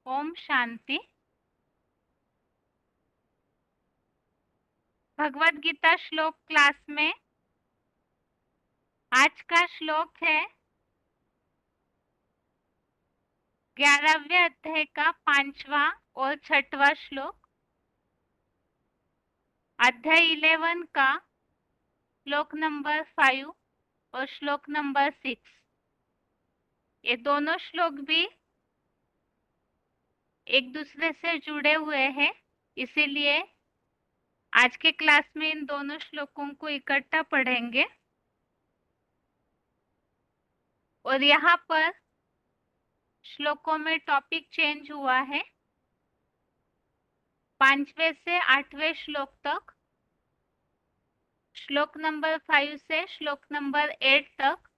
ओम शांति। भगवत गीता श्लोक क्लास में आज का श्लोक है 11वें अध्याय का 5वां और 6वां श्लोक। अध्याय 11 का श्लोक नंबर 5 और श्लोक नंबर 6। ये दोनों श्लोक भी एक दूसरे से जुड़े हुए हैं, इसीलिए आज के क्लास में इन दोनों श्लोकों को इकट्ठा पढ़ेंगे। और यहाँ पर श्लोकों में टॉपिक चेंज हुआ है। 5वें से 8वें श्लोक तक, श्लोक नंबर 5 से श्लोक नंबर 8 तक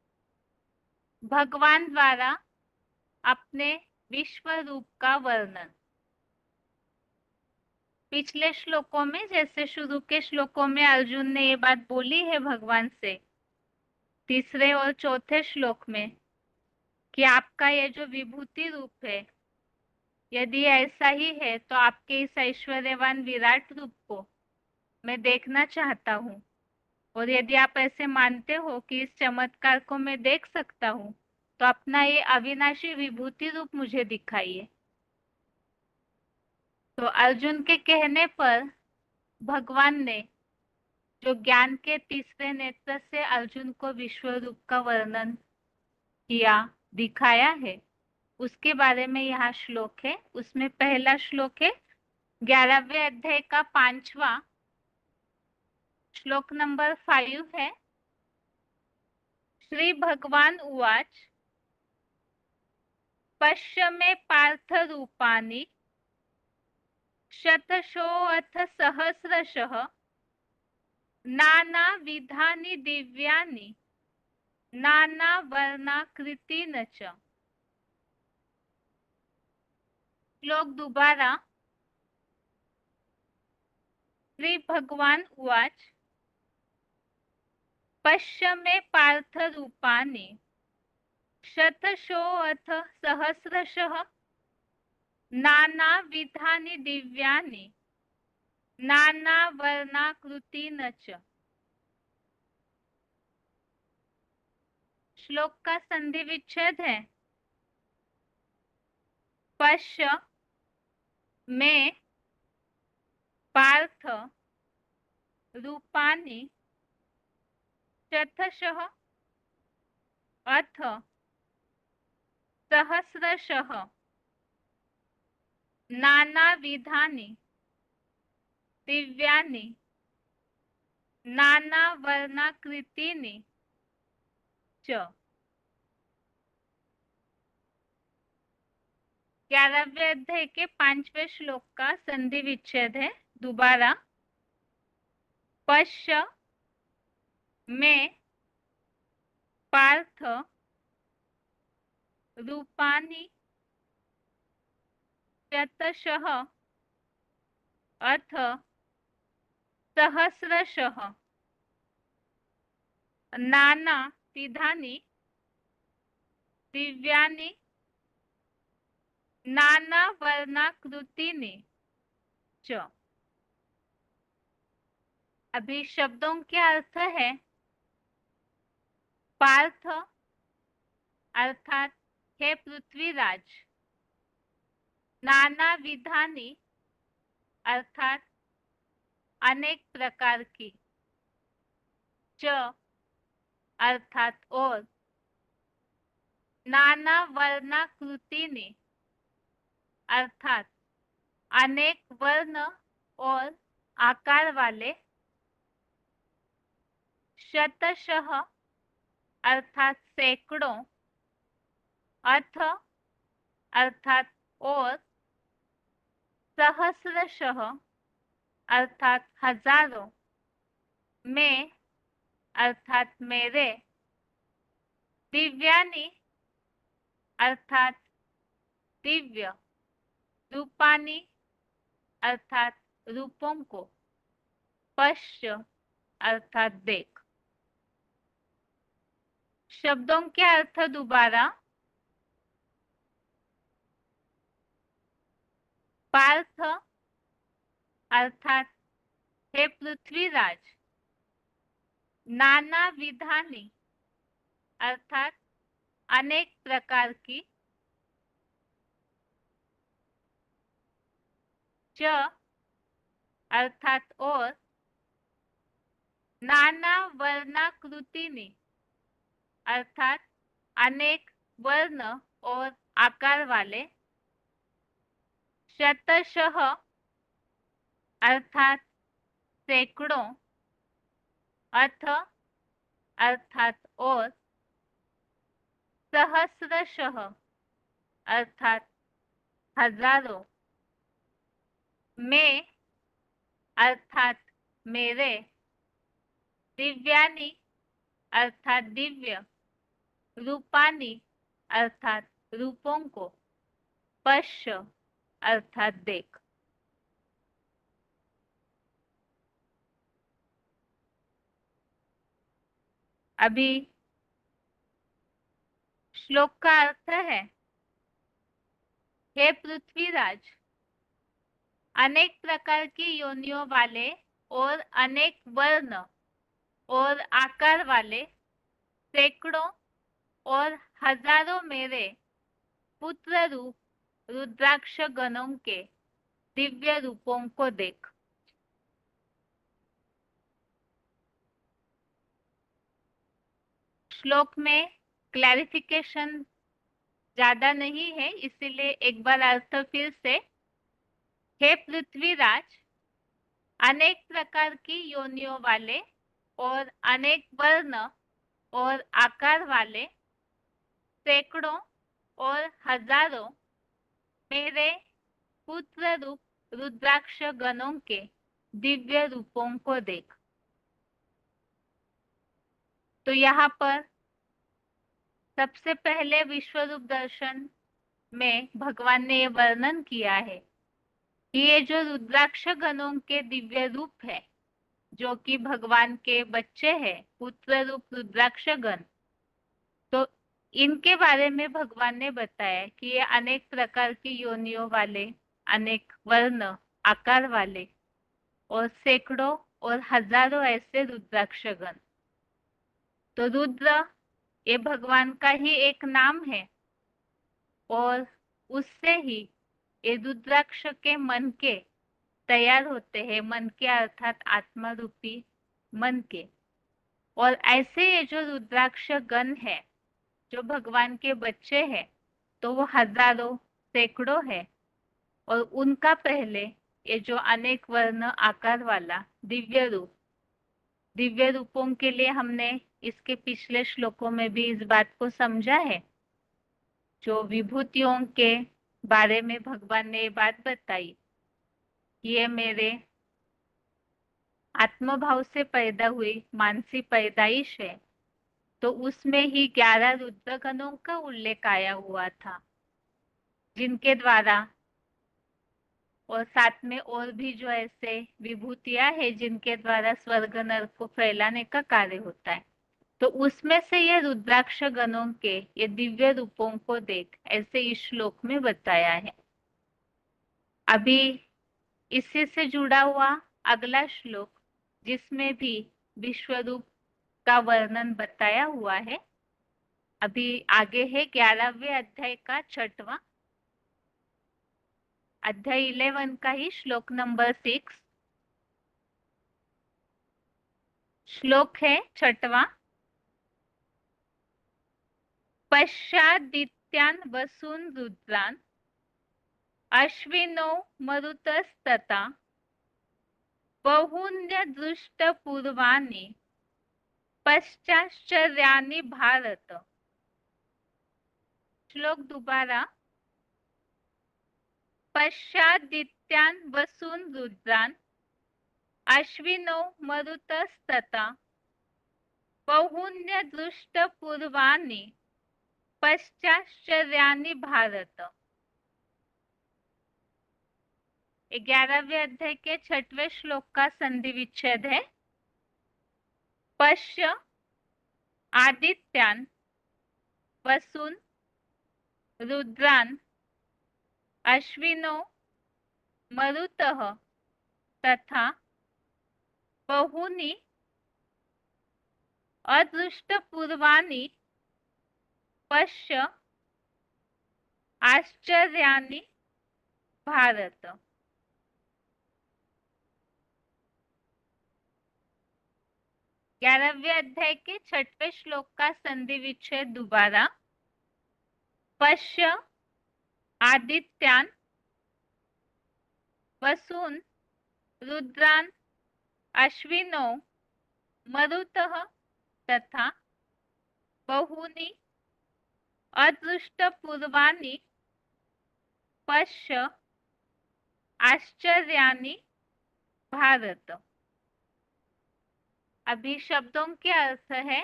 भगवान द्वारा अपने विश्व रूप का वर्णन। पिछले श्लोकों में, जैसे शुरू के श्लोकों में अर्जुन ने ये बात बोली है भगवान से, तीसरे और चौथे श्लोक में, कि आपका ये जो विभूति रूप है, यदि ऐसा ही है तो आपके इस ऐश्वर्यवान विराट रूप को मैं देखना चाहता हूँ। और यदि आप ऐसे मानते हो कि इस चमत्कार को मैं देख सकता हूँ, तो अपना ये अविनाशी विभूति रूप मुझे दिखाइए। तो अर्जुन के कहने पर भगवान ने जो ज्ञान के तीसरे नेत्र से अर्जुन को विश्व रूप का वर्णन किया, दिखाया है, उसके बारे में यहाँ श्लोक है। उसमें पहला श्लोक है 11वें अध्याय का 5वां, श्लोक नंबर 5 है। श्री भगवान उवाच पश्य मे पार्थ रूपानि शतशोऽथ सहस्रशः नानाविधानि दिव्यानि नानावर्णाकृतिन च। श्लोक दोबारा। श्री भगवान उवाच पश्य मे पार्थ रूपानि शतशोऽथ सहस्रशः नानाविधानि दिव्यानि नानावर्णाकृतिन च। श्लोक का संधि विच्छेद है पश्य में पार्थ रूपानि शतशः अथ सहस्रशः नानाविधानि दिव्यानि नानावर्णाकृतिनि च। 11वें अध्याय के 5वें श्लोक का संधि विच्छेद है दोबारा। पश्य में पार्थ रूपानि शतशः अथ सहस्रशः नानाविधानि दिव्यानि नानावर्णाकृतिनि च। अभी शब्दों के अर्थ है पार्थ अर्थात हे पृथ्वीराज, नाना विधानी अर्थात अनेक प्रकार की, च अर्थात और, नाना वर्णाकृतिनि अर्थात अनेक वर्ण और आकार वाले, शतशः अर्थात सैकड़ों, अथ अर्थात और, सहस्रशः अर्थात हजारों, में अर्थात मेरे, दिव्यानि अर्थात दिव्य, रूपानि अर्थात रूपों को, पश्य अर्थात देख। शब्दों के अर्थ दोबारा। पार्थ अर्थात हे पृथ्वीराज, नाना विधानी अर्थात अनेक प्रकार की, च अर्थात और, नाना वर्णाकृतिनी अर्थात अनेक वर्ण और आकार वाले, शतशः अर्थात सैकड़ों, अथ अर्थात और, सहस्रशः अर्थात हजारों, में अर्थात मेरे, दिव्यानि अर्थात दिव्य, रूपानी अर्थात रूपों को, पश्य अर्थात देख। अभी श्लोक का अर्थ है, हे पृथ्वीराज, अनेक प्रकार की योनियों वाले और अनेक वर्ण और आकार वाले सैकड़ों और हजारों मेरे पुत्र रूप रुद्राक्ष गणों के दिव्य रूपों को देख। श्लोक में क्लैरिफिकेशन ज्यादा नहीं है, इसीलिए एक बार अर्थ फिर से, हे पृथ्वीराज, अनेक प्रकार की योनियों वाले और अनेक वर्ण और आकार वाले सैकड़ों और हजारों मेरे पुत्र रूप रुद्राक्ष गणों के दिव्य रूपों को देख। तो यहाँ पर सबसे पहले विश्वरूप दर्शन में भगवान ने ये वर्णन किया है कि ये जो रुद्राक्ष गणों के दिव्य रूप है, जो कि भगवान के बच्चे हैं, पुत्र रूप रुद्राक्ष गण, तो इनके बारे में भगवान ने बताया कि ये अनेक प्रकार की योनियों वाले, अनेक वर्ण आकार वाले और सैकड़ों और हजारों ऐसे रुद्राक्ष गण। तो रुद्र ये भगवान का ही एक नाम है और उससे ही ये रुद्राक्ष के मन के तैयार होते हैं, मन के अर्थात आत्मा रूपी मन के। और ऐसे ये जो रुद्राक्ष गण है, जो भगवान के बच्चे हैं, तो वो हजारों सैकड़ों है और उनका पहले ये जो अनेक वर्ण आकार वाला दिव्य रूप, दिव्य रूपों के लिए हमने इसके पिछले श्लोकों में भी इस बात को समझा है। जो विभूतियों के बारे में भगवान ने ये बात बताई, ये मेरे आत्मभाव से पैदा हुई मानसी पैदाइश है, तो उसमें ही 11 रुद्रगणों का उल्लेख आया हुआ था, जिनके द्वारा और साथ में और भी जो ऐसे विभूतियां है जिनके द्वारा स्वर्ग नरक को फैलाने का कार्य होता है। तो उसमें से ये रुद्राक्ष गणों के ये दिव्य रूपों को देख, ऐसे इस श्लोक में बताया है। अभी इसी से जुड़ा हुआ अगला श्लोक, जिसमें भी विश्वरूप का वर्णन बताया हुआ है, अभी आगे है 11वें अध्याय का 6वां अध्याय 11 का ही श्लोक नंबर 6। श्लोक है 6वां। पश्चादित्यान् वसून् रुद्रान् अश्विनो मरुतस्तथा बहून्यदृष्टपूर्वाणि पश्चाश्चर्याणि भारत। श्लोक दोबारा। पश्चादित्यान् वसून् रुद्रान् अश्विनो मरुतस्तथा बहून्यदृष्टपूर्वाणि पश्चाश्चर्याणि भारत। 11वें अध्याय के 6वें श्लोक का संधि विच्छेद है। पश्य आदित्यान् वसून् रुद्रान् अश्विनो मरुतः तथा बहूनि अदृष्टपूर्वाणि पश्य आश्चर्याणि भारत। 11वें अध्याय के 6वें श्लोक का संधि विच्छेद दोबारा। पश्य आदित्यान वसून रुद्रान अश्विनो मरुतः तथा बहूनि अदृष्टपूर्वाणि पश्य आश्चर्याणि भारत। अभी शब्दों के अर्थ है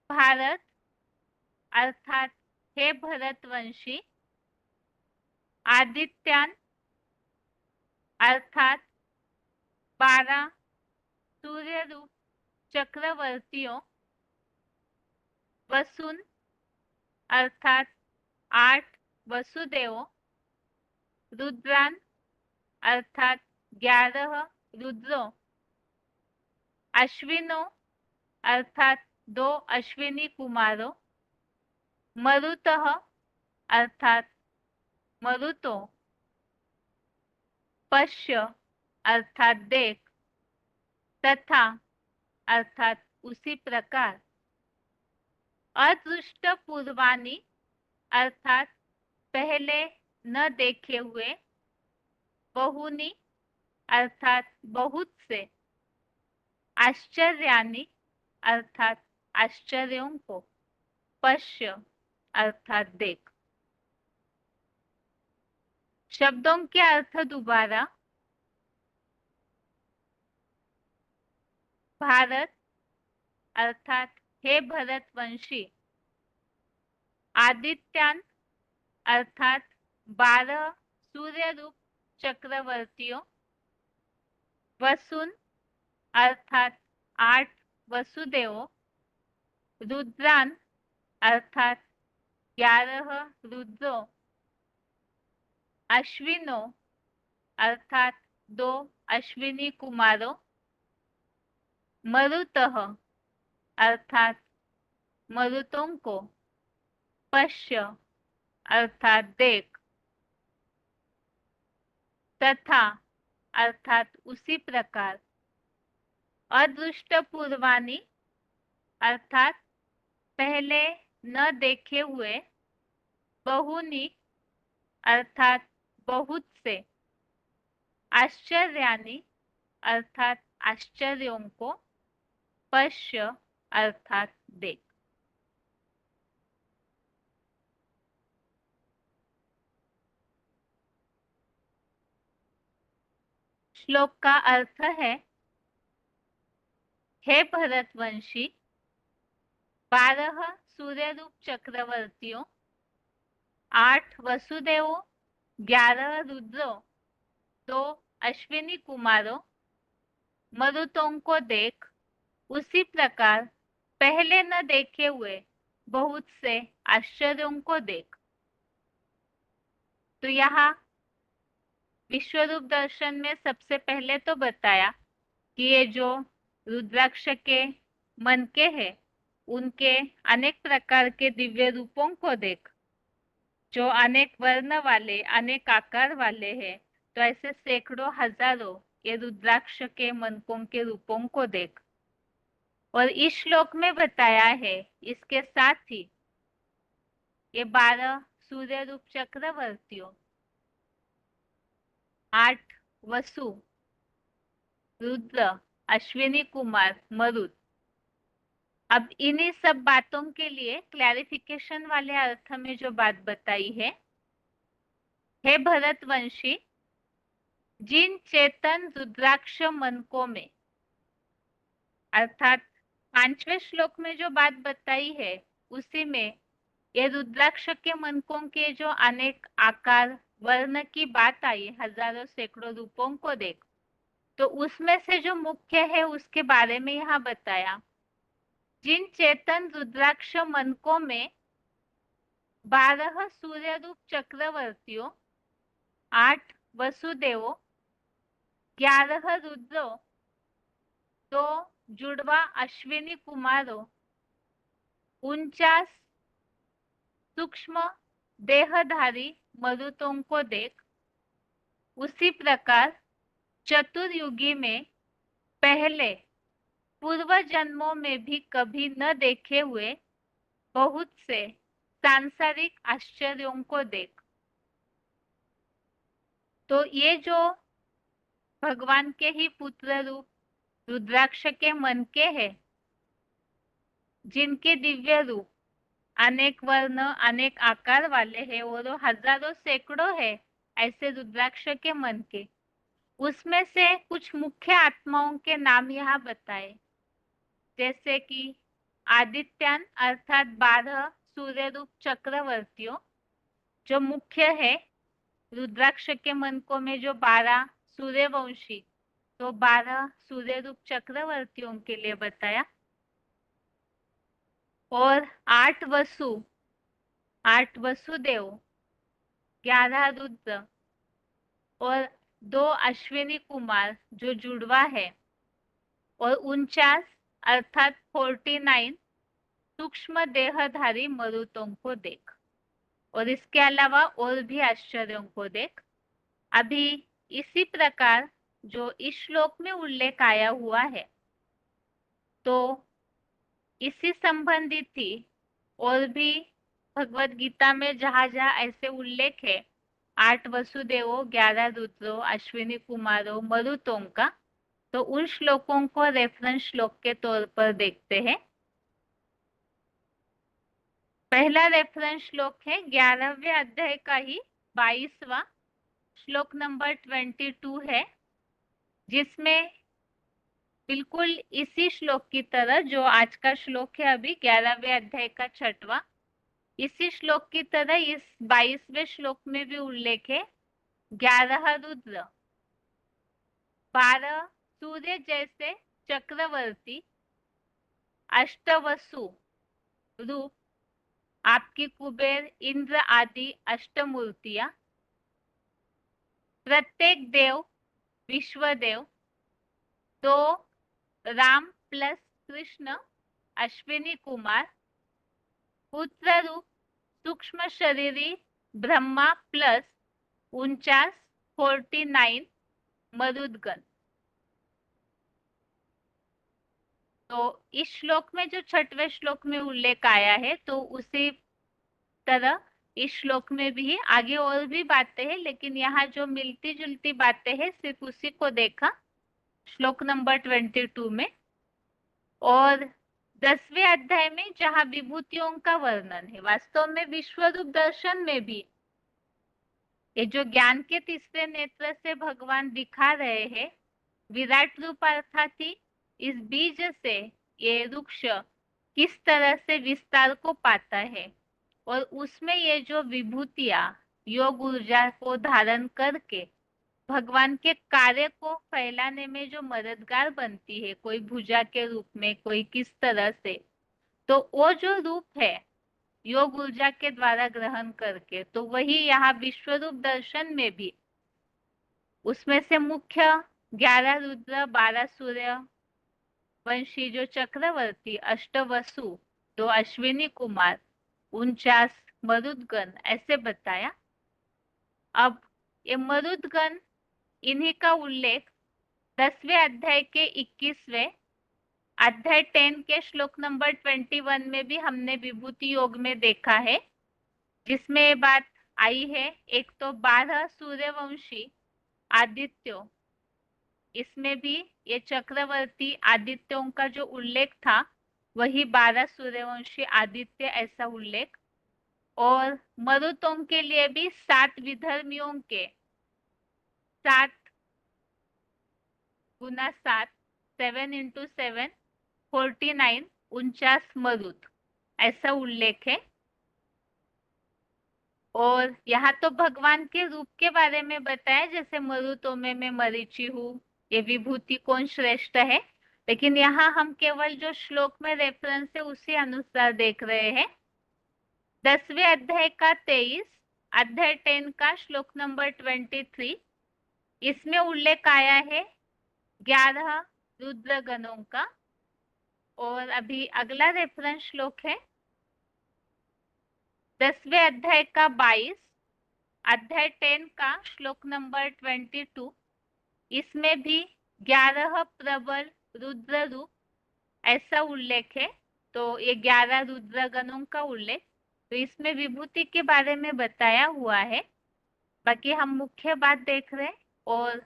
भारत अर्थात हे भरतवंशी, आदित्यान अर्थात 12 सूर्य रूप चक्रवर्तियों, वसुन अर्थात 8 वसुदेवों, रुद्रान अर्थात 11 रुद्रों, अश्विनो अर्थात 2 अश्विनी कुमारों, मरुतः अर्थात मरुतों, पश्य अर्थात देख, तथा अर्थात उसी प्रकार, अदृष्ट पूर्वाणि अर्थात पहले न देखे हुए, बहूनि अर्थात बहुत से, आश्चर्याणि अर्थात आश्चर्यों को, पश्य अर्थात देख। शब्दों के अर्थ दोबारा। भारत अर्थात हे भरतवंशी, आदित्यान अर्थात 12 सूर्य रूप चक्रवर्तियों, वसुन अर्थात 8 वसुदेवों, रुद्रान अर्थात 11 रुद्रों, अश्विनो अर्थात 2 अश्विनी कुमारों, मरुतः अर्थात मरुतों को, पश्य अर्थात देख, तथा अर्थात उसी प्रकार, अदृष्ट पूर्वाणि अर्थात पहले न देखे हुए, बहूनि अर्थात बहुत से, आश्चर्याणि अर्थात आश्चर्यों को, पश्य अर्थात देख। श्लोक का अर्थ है, हे भरतवंशी, 12 सूर्य रूप चक्रवर्तियों, 8 वसुदेवों, 11 रुद्रों, 2 अश्विनी कुमारों, मरुतों को देख, उसी प्रकार पहले न देखे हुए बहुत से आश्चर्यों को देख। तो यहाँ विश्वरूप दर्शन में सबसे पहले तो बताया कि ये जो रुद्राक्ष के मन के हैं, उनके अनेक प्रकार के दिव्य रूपों को देख, जो अनेक वर्ण वाले, अनेक आकार वाले हैं। तो ऐसे सैकड़ों हजारों ये रुद्राक्ष के मनकों के रूपों को देख। और इस श्लोक में बताया है इसके साथ ही ये 12 सूर्य रूप चक्रवर्तियों, 8 वसु, रुद्र, अश्विनी कुमार, मरुत। अब इन्हीं सब बातों के लिए क्लैरिफिकेशन वाले अर्थ में जो बात बताई है, हे भरतवंशी, जिन चेतन रुद्राक्ष मनकों में, अर्थात 5वें श्लोक में जो बात बताई है उसी में ये रुद्राक्ष के मनकों के जो अनेक आकार वर्ण की बात आई, हजारों सैकड़ों रूपों को देख, तो उसमें से जो मुख्य है उसके बारे में यहाँ बताया। जिन चेतन रुद्राक्ष मनकों में 12 सूर्य रूप चक्रवर्तियों, 8 वसुदेवो, 11 रुद्रो, 2 जुड़वा अश्विनी कुमारो, 49 सूक्ष्म देहधारी मरुतों को देख। उसी प्रकार चतुर्युगी में पहले पूर्व जन्मों में भी कभी न देखे हुए बहुत से सांसारिक आश्चर्यों को देख। तो ये जो भगवान के ही पुत्र रूप रुद्राक्ष के मन के हैं, जिनके दिव्य रूप अनेक वर्ण अनेक आकार वाले हैं और वो हजारों सैकड़ों है ऐसे रुद्राक्ष के मन के, उसमें से कुछ मुख्य आत्माओं के नाम यहाँ बताए, जैसे कि आदित्यान अर्थात 12 सूर्य रूप चक्रवर्तियों जो मुख्य है। रुद्राक्ष के मनकों में जो 12 सूर्यवंशी, तो 12 सूर्य रूप चक्रवर्तियों के लिए बताया। और 8 वसुदेव, 11 रुद्र और 2 अश्विनी कुमार जो जुड़वा है, और 49 अर्थात 49 सूक्ष्म देहधारी मरुतों को देख। और इसके अलावा और भी आश्चर्यों को देख। अभी इसी प्रकार जो इस श्लोक में उल्लेख आया हुआ है, तो इसी संबंधित ही और भी भगवत गीता में जहां जहां ऐसे उल्लेख है 8 वसुदेवों, 11 रुद्रों, अश्विनी कुमारों, मरुतों का, तो उन श्लोकों को रेफरेंस श्लोक के तौर पर देखते हैं। पहला रेफरेंस श्लोक है 11वें अध्याय का ही 22वां श्लोक नंबर 22 है, जिसमें बिल्कुल इसी श्लोक की तरह जो आज का श्लोक है अभी 11वें अध्याय का 6वां, इसी श्लोक की तरह इस 22वें श्लोक में भी उल्लेख है 11 रुद्र, 12 सूर्य जैसे चक्रवर्ती, अष्टवसु रूप आपकी कुबेर इंद्र आदि अष्टमूर्तियां, प्रत्येक देव विश्वदेव, 2 राम प्लस कृष्ण अश्विनी कुमार, पुत्र रूप सूक्ष्म शरीरी ब्रह्मा प्लस 49 मरुदगण। तो इस श्लोक में जो 6वें श्लोक में उल्लेख आया है, तो उसी तरह इस श्लोक में भी आगे और भी बातें हैं, लेकिन यहाँ जो मिलती जुलती बातें हैं सिर्फ उसी को देखा श्लोक नंबर 22 में। और 10वें अध्याय में जहाँ विभूतियों का वर्णन है, वास्तव में विश्वरूप दर्शन में भी ये जो ज्ञान के तीसरे नेत्र से भगवान दिखा रहे हैं, विराट रूप अर्थात ही इस बीज से ये वृक्ष किस तरह से विस्तार को पाता है, और उसमें ये जो विभूतियां योग ऊर्जा को धारण करके भगवान के कार्य को फैलाने में जो मददगार बनती है, कोई भुजा के रूप में, कोई किस तरह से, तो वो जो रूप है योग ऊर्जा के द्वारा ग्रहण करके, तो वही यहाँ विश्वरूप दर्शन में भी उसमें से मुख्य 11 रुद्र, 12 सूर्य वंशी जो चक्रवर्ती, अष्टवसु, 2 अश्विनी कुमार, 49 मरुदगण ऐसे बताया। अब ये मरुदगण, इन्हीं का उल्लेख 10वें अध्याय के 21वें अध्याय 10 के श्लोक नंबर 21 में भी हमने विभूति योग में देखा है, जिसमें ये बात आई है। एक तो 12 सूर्यवंशी आदित्यों, इसमें भी ये चक्रवर्ती आदित्यों का जो उल्लेख था वही 12 सूर्यवंशी आदित्य ऐसा उल्लेख। और मरुतों के लिए भी 7 विधर्मियों के 7 गुना 7, 7 into 7 49 49 मरुत ऐसा उल्लेख है। और यहाँ तो भगवान के रूप के बारे में बताया, जैसे मरुतों में मैं मरीचि हूँ, ये विभूति कौन श्रेष्ठ है, लेकिन यहाँ हम केवल जो श्लोक में रेफरेंस है उसी अनुसार देख रहे हैं। 10वें अध्याय का 23 अध्याय 10 का श्लोक नंबर 23 इसमें उल्लेख आया है 11 रुद्र गणों का। और अभी अगला रेफरेंस श्लोक है 10वें अध्याय का 22, अध्याय 10 का श्लोक नंबर 22। इसमें भी 11 प्रबल रुद्र रूप ऐसा उल्लेख है। तो ये 11 रुद्र गणों का उल्लेख, तो इसमें विभूति के बारे में बताया हुआ है। बाकी हम मुख्य बात देख रहे हैं। और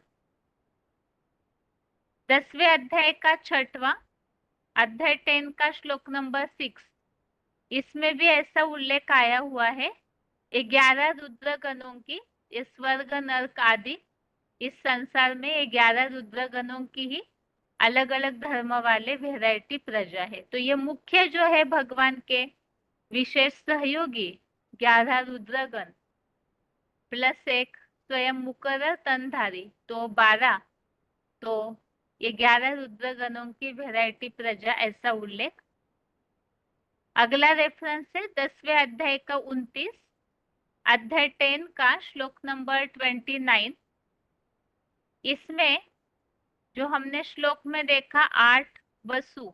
10वें अध्याय का 6वां, अध्याय 10 का श्लोक नंबर 6, इसमें भी ऐसा उल्लेख आया हुआ है 11 रुद्र गणों की। इस स्वर्ग नरक आदि इस संसार में 11 रुद्र गणों की ही अलग अलग धर्म वाले वेराइटी प्रजा है। तो ये मुख्य जो है भगवान के विशेष सहयोगी 11 रुद्रगण प्लस एक स्वयं मुकर्रर तनधारी, तो 12। तो ये 11 रुद्रगणों की वेराइटी प्रजा ऐसा उल्लेख। अगला रेफरेंस है 10वें अध्याय का 29, अध्याय 10 का श्लोक नंबर 29। इसमें जो हमने श्लोक में देखा 8 वसु,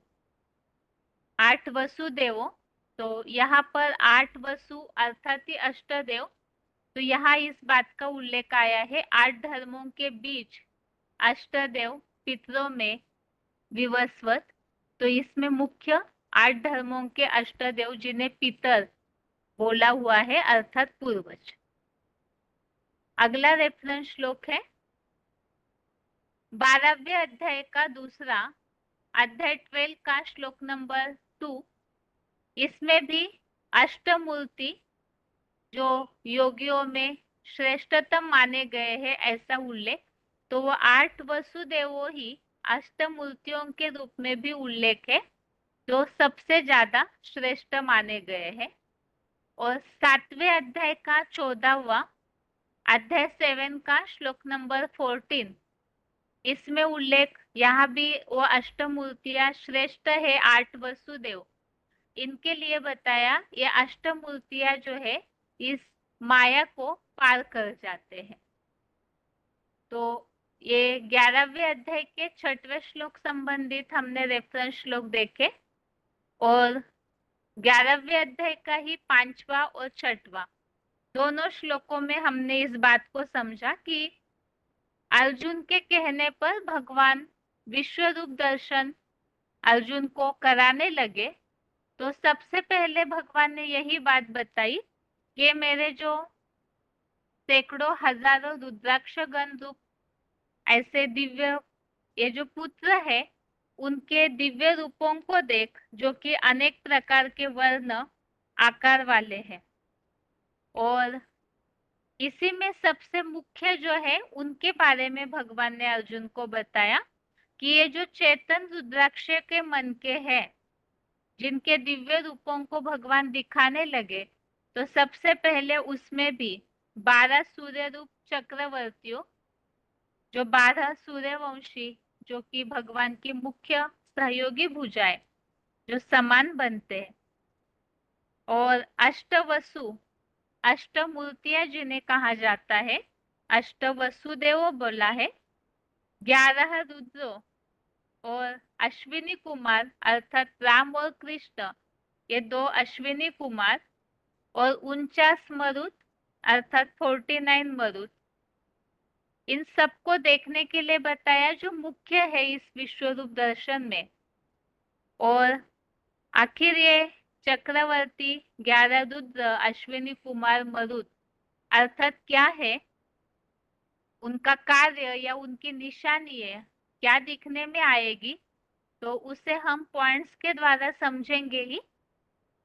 8 वसुदेवों, तो यहाँ पर 8 वसु अर्थात ही अष्टदेव। तो यहाँ इस बात का उल्लेख आया है 8 धर्मों के बीच अष्टदेव पितरों में विवस्वत। तो इसमें मुख्य 8 धर्मों के अष्टदेव जिन्हें पितर बोला हुआ है अर्थात पूर्वज। अगला रेफरेंस श्लोक है 12वें अध्याय का दूसरा, अध्याय 12 का श्लोक नंबर 2। इसमें भी अष्टमूर्ति जो योगियों में श्रेष्ठतम माने गए हैं ऐसा उल्लेख। तो वो 8 वसुदेवों ही अष्टमूर्तियों के रूप में भी उल्लेख है जो सबसे ज्यादा श्रेष्ठ माने गए हैं। और 7वें अध्याय का 14वां, अध्याय 7 का श्लोक नंबर 14, इसमें उल्लेख यहाँ भी वो अष्टमूर्तियां श्रेष्ठ है 8 वसुदेव, इनके लिए बताया ये अष्टमूर्तियां जो है इस माया को पार कर जाते हैं। तो ये 11वें अध्याय के 6वें श्लोक संबंधित हमने रेफरेंस श्लोक देखे। और 11वें अध्याय का ही 5वां और 6वां दोनों श्लोकों में हमने इस बात को समझा कि अर्जुन के कहने पर भगवान विश्व रूप दर्शन अर्जुन को कराने लगे। तो सबसे पहले भगवान ने यही बात बताई कि मेरे जो सैकड़ों हजारों रुद्राक्ष गण रूप ऐसे दिव्य ये जो पुत्र है उनके दिव्य रूपों को देख, जो कि अनेक प्रकार के वर्ण आकार वाले हैं। और इसी में सबसे मुख्य जो है उनके बारे में भगवान ने अर्जुन को बताया कि ये जो चेतन रुद्राक्ष के मन के हैं जिनके दिव्य रूपों को भगवान दिखाने लगे, तो सबसे पहले उसमें भी 12 सूर्य रूप चक्रवर्तियों, जो 12 सूर्यवंशी जो कि भगवान की मुख्य सहयोगी भुजाएं जो समान बनते हैं। और अष्टवसु, अष्टमूर्तियां जिन्हें कहा जाता है, अष्टवसुदेव बोला है। 11 रुद्रो और अश्विनी कुमार अर्थात राम और कृष्ण, ये 2 अश्विनी कुमार। और 49 मरुत अर्थात 49 मरुत, इन सबको देखने के लिए बताया जो मुख्य है इस विश्व रूप दर्शन में। और आखिर ये चक्रवर्ती 11 रुद्र अश्विनी कुमार मरुत अर्थात क्या है, उनका कार्य या उनकी निशानी है क्या दिखने में आएगी, तो उसे हम पॉइंट्स के द्वारा समझेंगे ही।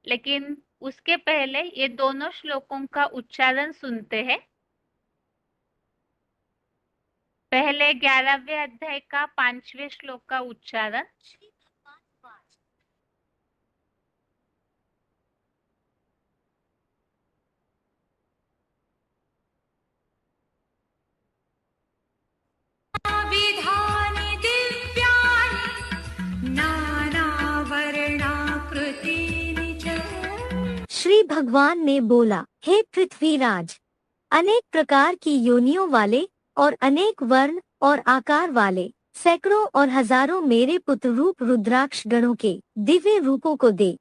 लेकिन उसके पहले ये दोनों श्लोकों का उच्चारण सुनते हैं। पहले 11वें अध्याय का 5वें श्लोक का उच्चारण। विधानि दिव्यानि नानावर्णाकृतीनि च। श्री भगवान ने बोला, हे पृथ्वीराज, अनेक प्रकार की योनियों वाले और अनेक वर्ण और आकार वाले सैकड़ों और हजारों मेरे पुत्र रूप रुद्राक्ष गणों के दिव्य रूपों को दे।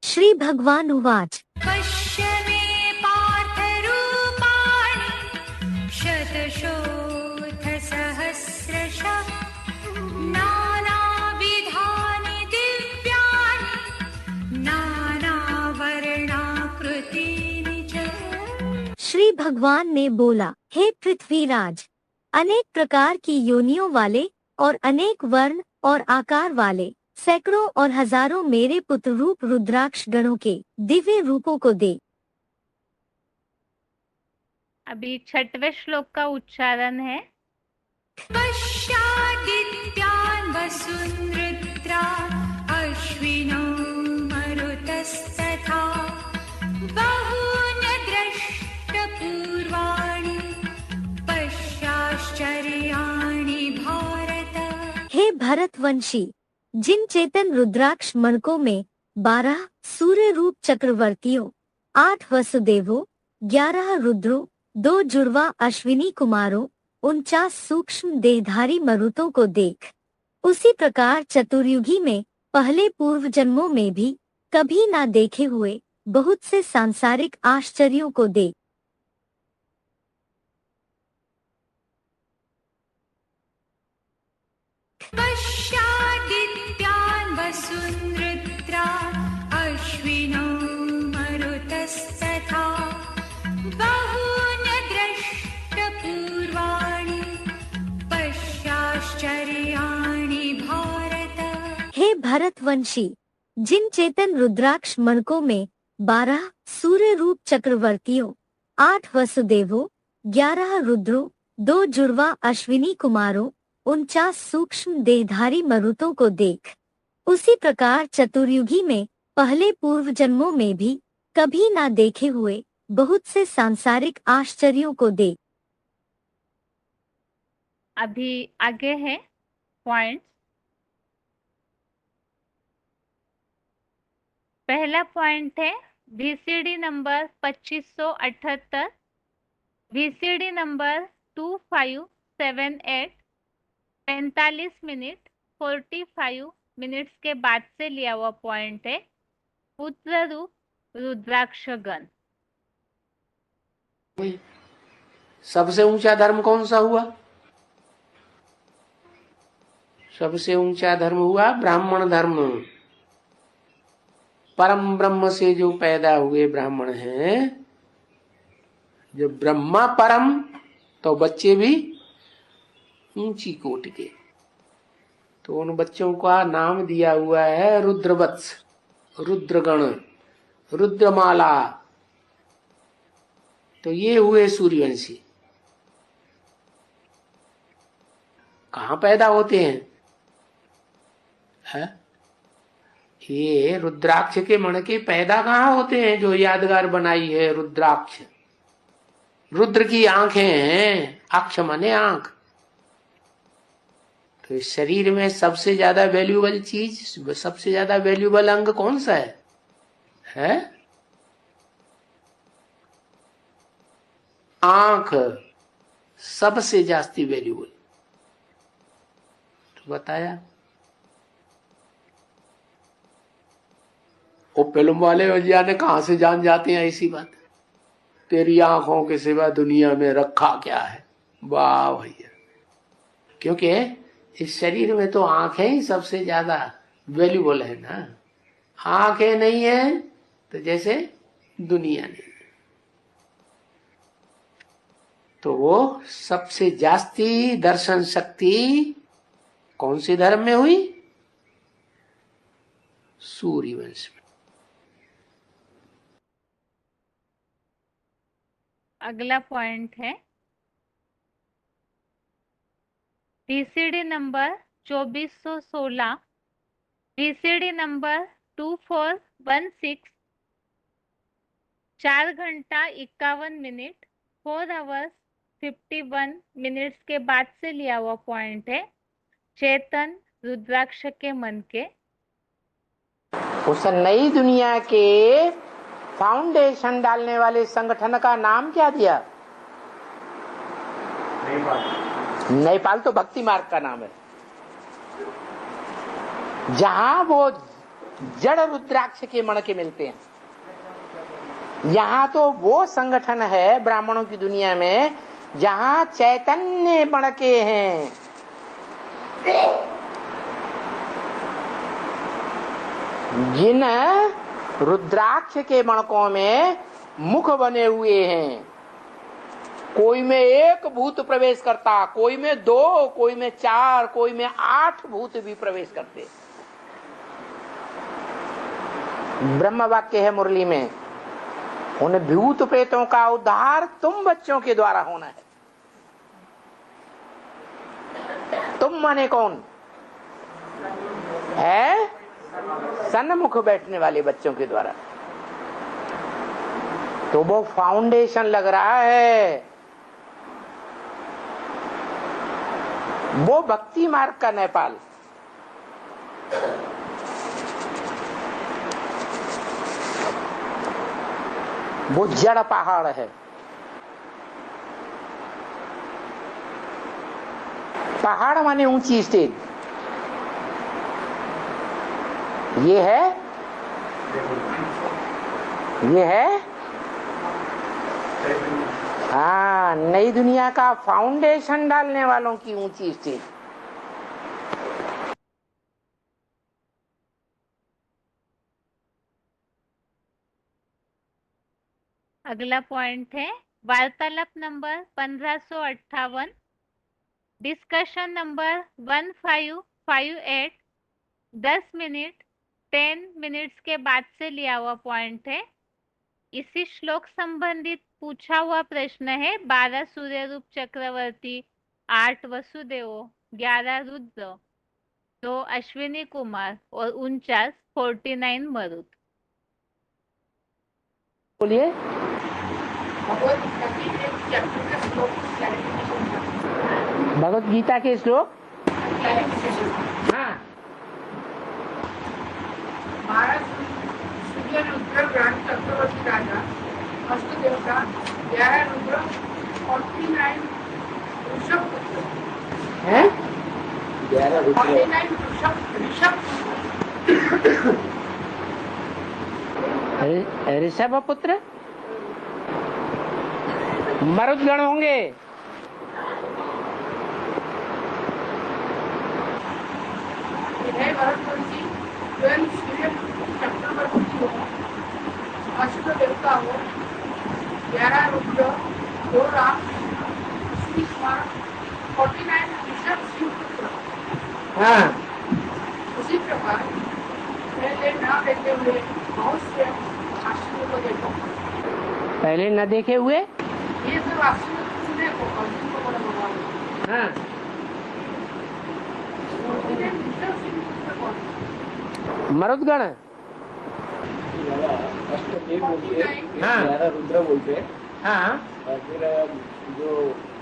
श्री भगवान उवाच पश्य मे पार्थरूपाणि शतशोऽथ सहस्रशः नानाविधानि दिव्यानि नानावर्णाकृतीनि च। श्री भगवान ने बोला, हे पृथ्वीराज, अनेक प्रकार की योनियों वाले और अनेक वर्ण और आकार वाले सैकड़ों और हजारों मेरे पुत्र रूप रुद्राक्ष गणों के दिव्य रूपों को दे। अभी 6वें श्लोक का उच्चारण है। पश्यादित्यान् वसुन्रुद्रान् अश्विनौ मरुतस्तथा बहून्यदृष्टपूर्वाणि पश्याश्चर्याणि भारत। हे भरतवंशी, जिन चेतन रुद्राक्ष मणकों में 12 सूर्य रूप चक्रवर्तियों, 8 वसुदेवों, 11 रुद्रों, 2 जुड़वा अश्विनी कुमारों, 49 सूक्ष्म देहधारी मरुतों को देख, उसी प्रकार चतुर्युगी में पहले पूर्व जन्मों में भी कभी ना देखे हुए बहुत से सांसारिक आश्चर्यों को देख। पश्यादित्यान् वसुन्रुद्रान् अश्विनौ मरुतस्तथा बहून्यदृष्टपूर्वाणि पश्याश्चर्याणि भारत। हे भरतवंशी, जिन चेतन रुद्राक्ष मणकों में 12 सूर्य रूप चक्रवर्तियों, 8 वसुदेवों, 11 रुद्रों, 2 जुड़वा अश्विनी कुमारों, 49 सूक्ष्म देहधारी मरुतों को देख, उसी प्रकार चतुर्युगी में पहले पूर्व जन्मों में भी कभी ना देखे हुए बहुत से सांसारिक आश्चर्यों को देख। अभी आगे है पॉइंट। पहला पॉइंट है VCD number 2578, VCD number 2578, 45 minute 45 minutes के बाद से लिया हुआ पॉइंट है। पुत्र रूप रुद्राक्षगण। सबसे ऊंचा धर्म कौन सा हुआ? सबसे ऊंचा धर्म हुआ ब्राह्मण धर्म। परम ब्रह्म से जो पैदा हुए ब्राह्मण हैं, जब ब्रह्मा परम तो बच्चे भी ऊंची कोट के। तो उन बच्चों का नाम दिया हुआ है रुद्रवत्स, रुद्रगण, रुद्रमाला। तो ये हुए सूर्यवंशी। कहाँ पैदा होते हैं? है? ये रुद्राक्ष के मणके पैदा कहाँ होते हैं? जो यादगार बनाई है रुद्राक्ष। रुद्र की आंखें हैं, अक्ष माने आंख। तो इस शरीर में सबसे ज्यादा वैल्यूबल चीज, सबसे ज्यादा वैल्यूबल अंग कौन सा है? आंख सबसे जास्ती वैल्यूबल। तो बताया वो फिल्म वाले भैया ने कहां से जान जाते हैं ऐसी बात। तेरी आंखों के सिवा दुनिया में रखा क्या है? वाह भैया, क्योंकि इस शरीर में तो आंखें ही सबसे ज्यादा वैल्यूबल है ना। आंखें नहीं है तो जैसे दुनिया नहीं। तो वो सबसे जास्ती दर्शन शक्ति कौन से धर्म में हुई? सूर्यवंश में। अगला पॉइंट है VCD नंबर 2416, VCD नंबर 2416, 4 घंटा 51 मिनट 4 आवर्स 51 मिनट्स के बाद से लिया हुआ पॉइंट है। चेतन रुद्राक्ष के मन के उस नई दुनिया के फाउंडेशन डालने वाले संगठन का नाम क्या दिया? नेपाल तो भक्ति मार्ग का नाम है। जहां वो जड़ रुद्राक्ष के मणके मिलते हैं, यहाँ तो वो संगठन है ब्राह्मणों की दुनिया में जहाँ चैतन्य मणके हैं। जिन रुद्राक्ष के मणकों में मुख बने हुए हैं, कोई में 1 भूत प्रवेश करता, कोई में 2, कोई में 4, कोई में 8 भूत भी प्रवेश करते। ब्रह्म वाक्य है मुरली में, उन भूत प्रेतों का उद्धार तुम बच्चों के द्वारा होना है। तुम माने कौन है? सन्मुख बैठने वाले बच्चों के द्वारा। तो वो फाउंडेशन लग रहा है, वो भक्ति मार्ग का नेपाल। वो जड़ पहाड़ है। पहाड़ माने ऊंची स्टेज। ये है हाँ, नई दुनिया का फाउंडेशन डालने वालों की ऊंची स्टेज। अगला पॉइंट है वार्तालाप number 1558, discussion number 1558, 10 minute 10 minutes के बाद से लिया हुआ पॉइंट है। इसी श्लोक संबंधित पूछा हुआ प्रश्न है। 12 सूर्य रूप चक्रवर्ती, 8 वसुदेवों, 11 रुद्र, 2 अश्विनी कुमार और 49 मरुत। बोलिए। भगवत गीता के श्लोक। हाँ, 12 सूर्य रुद्र ग्रहण चक्रवर्ती राजा, अष्ट देवता, 11 रुद्र, 49 ऋषभ पुत्र हैं? 11 रुद्र, 49 ऋषभ पुत्र, मरुदगण होंगे। है भरतवंशी, स्वयं सूर्य चक्रवर्ती हो, अष्ट देवता हो, 11 रुद्र, 2 राम, अश्विनी कुमार, 49 ऋषभ शिव पुत्र। हाँ, उसी प्रकार पहले ना देखे हुए बहुत से आश्रमों को देखो। पहले न देखे हुए ये सब आश्रम सुने को अर्जुन को बड़ा भगवान। हाँ, मरुदगण। अष्टदेव बोलते हैं, हाँ। 11 रुद्र बोलते हैं, हाँ, और फिर जो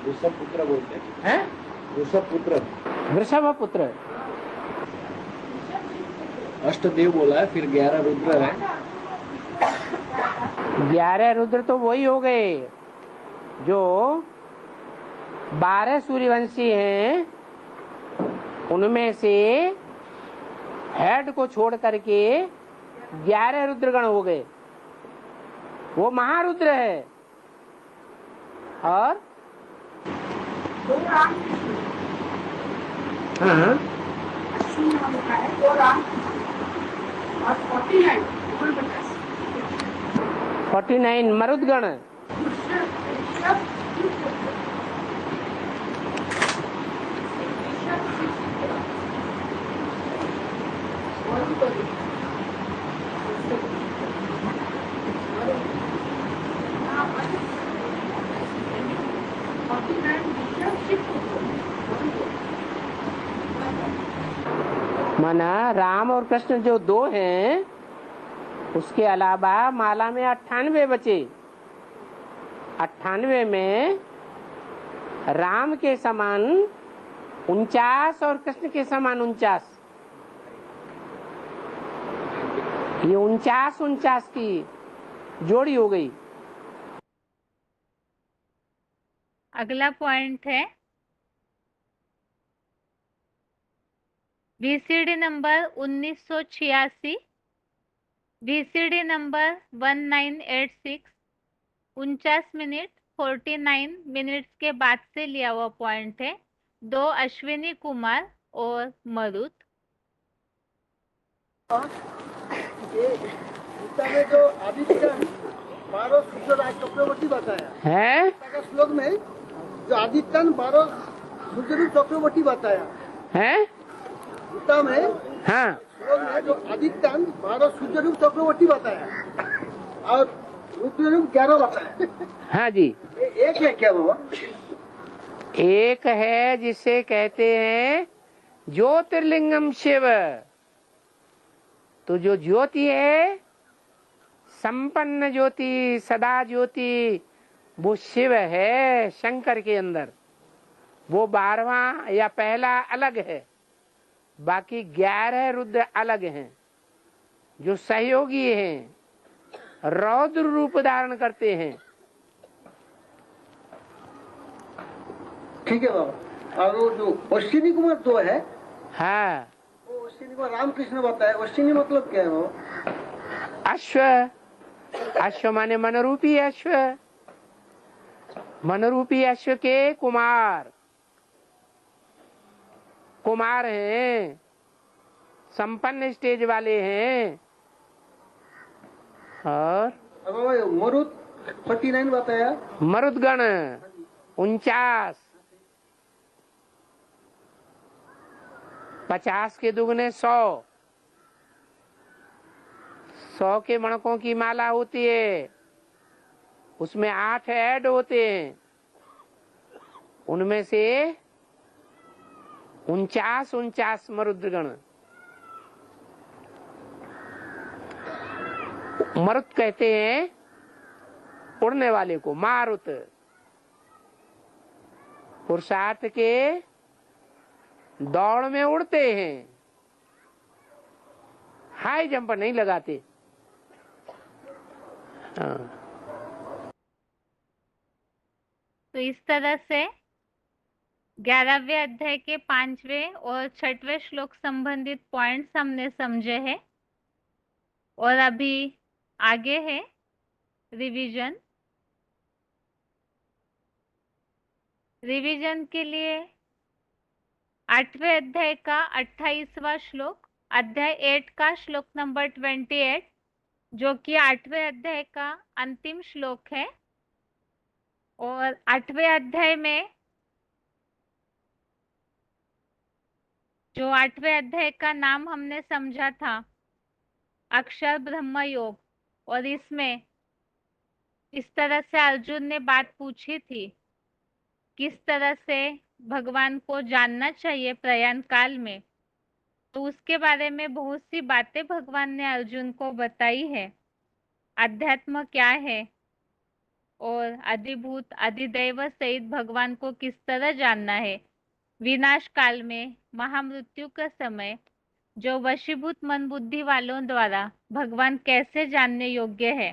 ऋषभ पुत्र बोलते हैं, हैं? ऋषभ पुत्र, वृषभ पुत्र। अष्टदेव बोला है, फिर 11 रुद्र है। 11 रुद्र तो वही हो गए जो 12 सूर्यवंशी हैं, उनमें से हेड को छोड़ करके 11 रुद्रगण हो गए। वो महारुद्र है। और दो राम हाँ, अश्विनी नाम लिखा है, 2 राम और 49 कुल 49 मरुदगण। ऋषभ माना राम और कृष्ण जो 2 हैं, उसके अलावा माला में 98 बचे। 98 में राम के समान 49 और कृष्ण के समान 49। ये 49 की जोड़ी हो गई। अगला पॉइंट है VCD number 1986, VCD number 1986, 49 minute 49 minutes के बाद से लिया हुआ पॉइंट है। 2 अश्विनी कुमार और मरुत। ये गीता में जो आदित्य 12 सूर्यराज चक्रवर्ती बताया है गीता का श्लोक में, जो आदित्य 12 सूर्यरूप चक्रवर्ती बताया है गीता में, हाँ श्लोक में जो आदित्य 12 सूर्यरूप चक्रवर्ती बताया और रुद्ररूप 11 बताया। हाँ जी। ये एक है क्या बाबा? एक है जिसे कहते हैं ज्योतिर्लिंगम शिव। तो जो ज्योति है, संपन्न ज्योति, सदा ज्योति, वो शिव है शंकर के अंदर। वो 12वां या पहला अलग है, बाकी 11 रुद्र अलग हैं जो सहयोगी हैं, रौद्र रूप धारण करते हैं। ठीक है बाबा। और वो जो अश्विनी कुमार 2 है, हाँ, वो अश्विनी कुमार रामकृष्ण बताया। अश्विनी मतलब क्या है बाबा? अश्व। अश्व माने मनरूपी अश्व। मनरूपी अश्व के कुमार कुमार हैं, संपन्न स्टेज वाले हैं। और बाबा मरुत 49 बताया। मरुदगण 49, 50 के दुगने 100, 100 के मणकों की माला होती है, उसमें 8 ऐड होते हैं। उनमें से 49 मरुदगण। मरुत कहते हैं उड़ने वाले को, मारुत। पुरुषार्थ के दौड़ में उड़ते हैं, हाई जंप नहीं लगाते। हाँ। तो इस तरह से 11वें अध्याय के 5वें और 6वें श्लोक संबंधित पॉइंट्स हमने समझे हैं। और अभी आगे है रिवीजन। रिवीजन के लिए 8वें अध्याय का 28वां श्लोक, अध्याय 8 का श्लोक नंबर 28, जो कि 8वें अध्याय का अंतिम श्लोक है। और 8वें अध्याय में जो 8वें अध्याय का नाम हमने समझा था अक्षर ब्रह्म योग, और इसमें इस तरह से अर्जुन ने बात पूछी थी किस तरह से भगवान को जानना चाहिए प्रयाण काल में। तो उसके बारे में बहुत सी बातें भगवान ने अर्जुन को बताई है। अध्यात्म क्या है और अधिभूत अधिदैव सहित भगवान को किस तरह जानना है। विनाश काल में महामृत्यु का समय जो वशीभूत मन बुद्धि वालों द्वारा भगवान कैसे जानने योग्य है।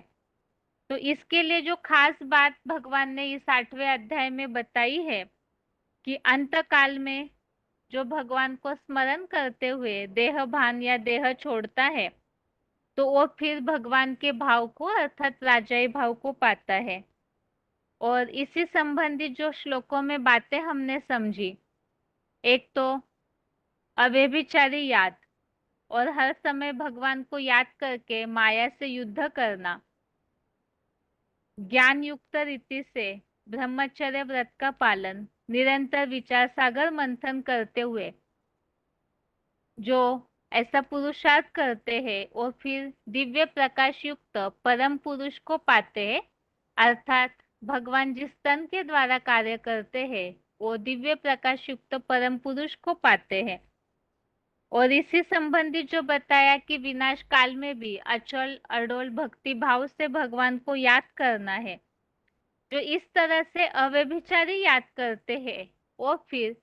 तो इसके लिए जो खास बात भगवान ने इस 8वें अध्याय में बताई है कि अंत काल में जो भगवान को स्मरण करते हुए देह भान या देह छोड़ता है तो वो फिर भगवान के भाव को अर्थात राजाई भाव को पाता है। और इसी संबंधित जो श्लोकों में बातें हमने समझी, एक तो अव्यभिचारी याद और हर समय भगवान को याद करके माया से युद्ध करना, ज्ञान युक्त रीति से ब्रह्मचर्य व्रत का पालन, निरंतर विचार सागर मंथन करते हुए जो ऐसा पुरुषार्थ करते हैं और फिर दिव्य प्रकाश युक्त परम पुरुष को पाते हैं। अर्थात भगवान जिस तन के द्वारा कार्य करते हैं वो दिव्य प्रकाश युक्त परम पुरुष को पाते हैं। और इसी संबंधित जो बताया कि विनाश काल में भी अचल अडोल भक्ति भाव से भगवान को याद करना है। जो इस तरह से अव्यभिचारी याद करते हैं वो फिर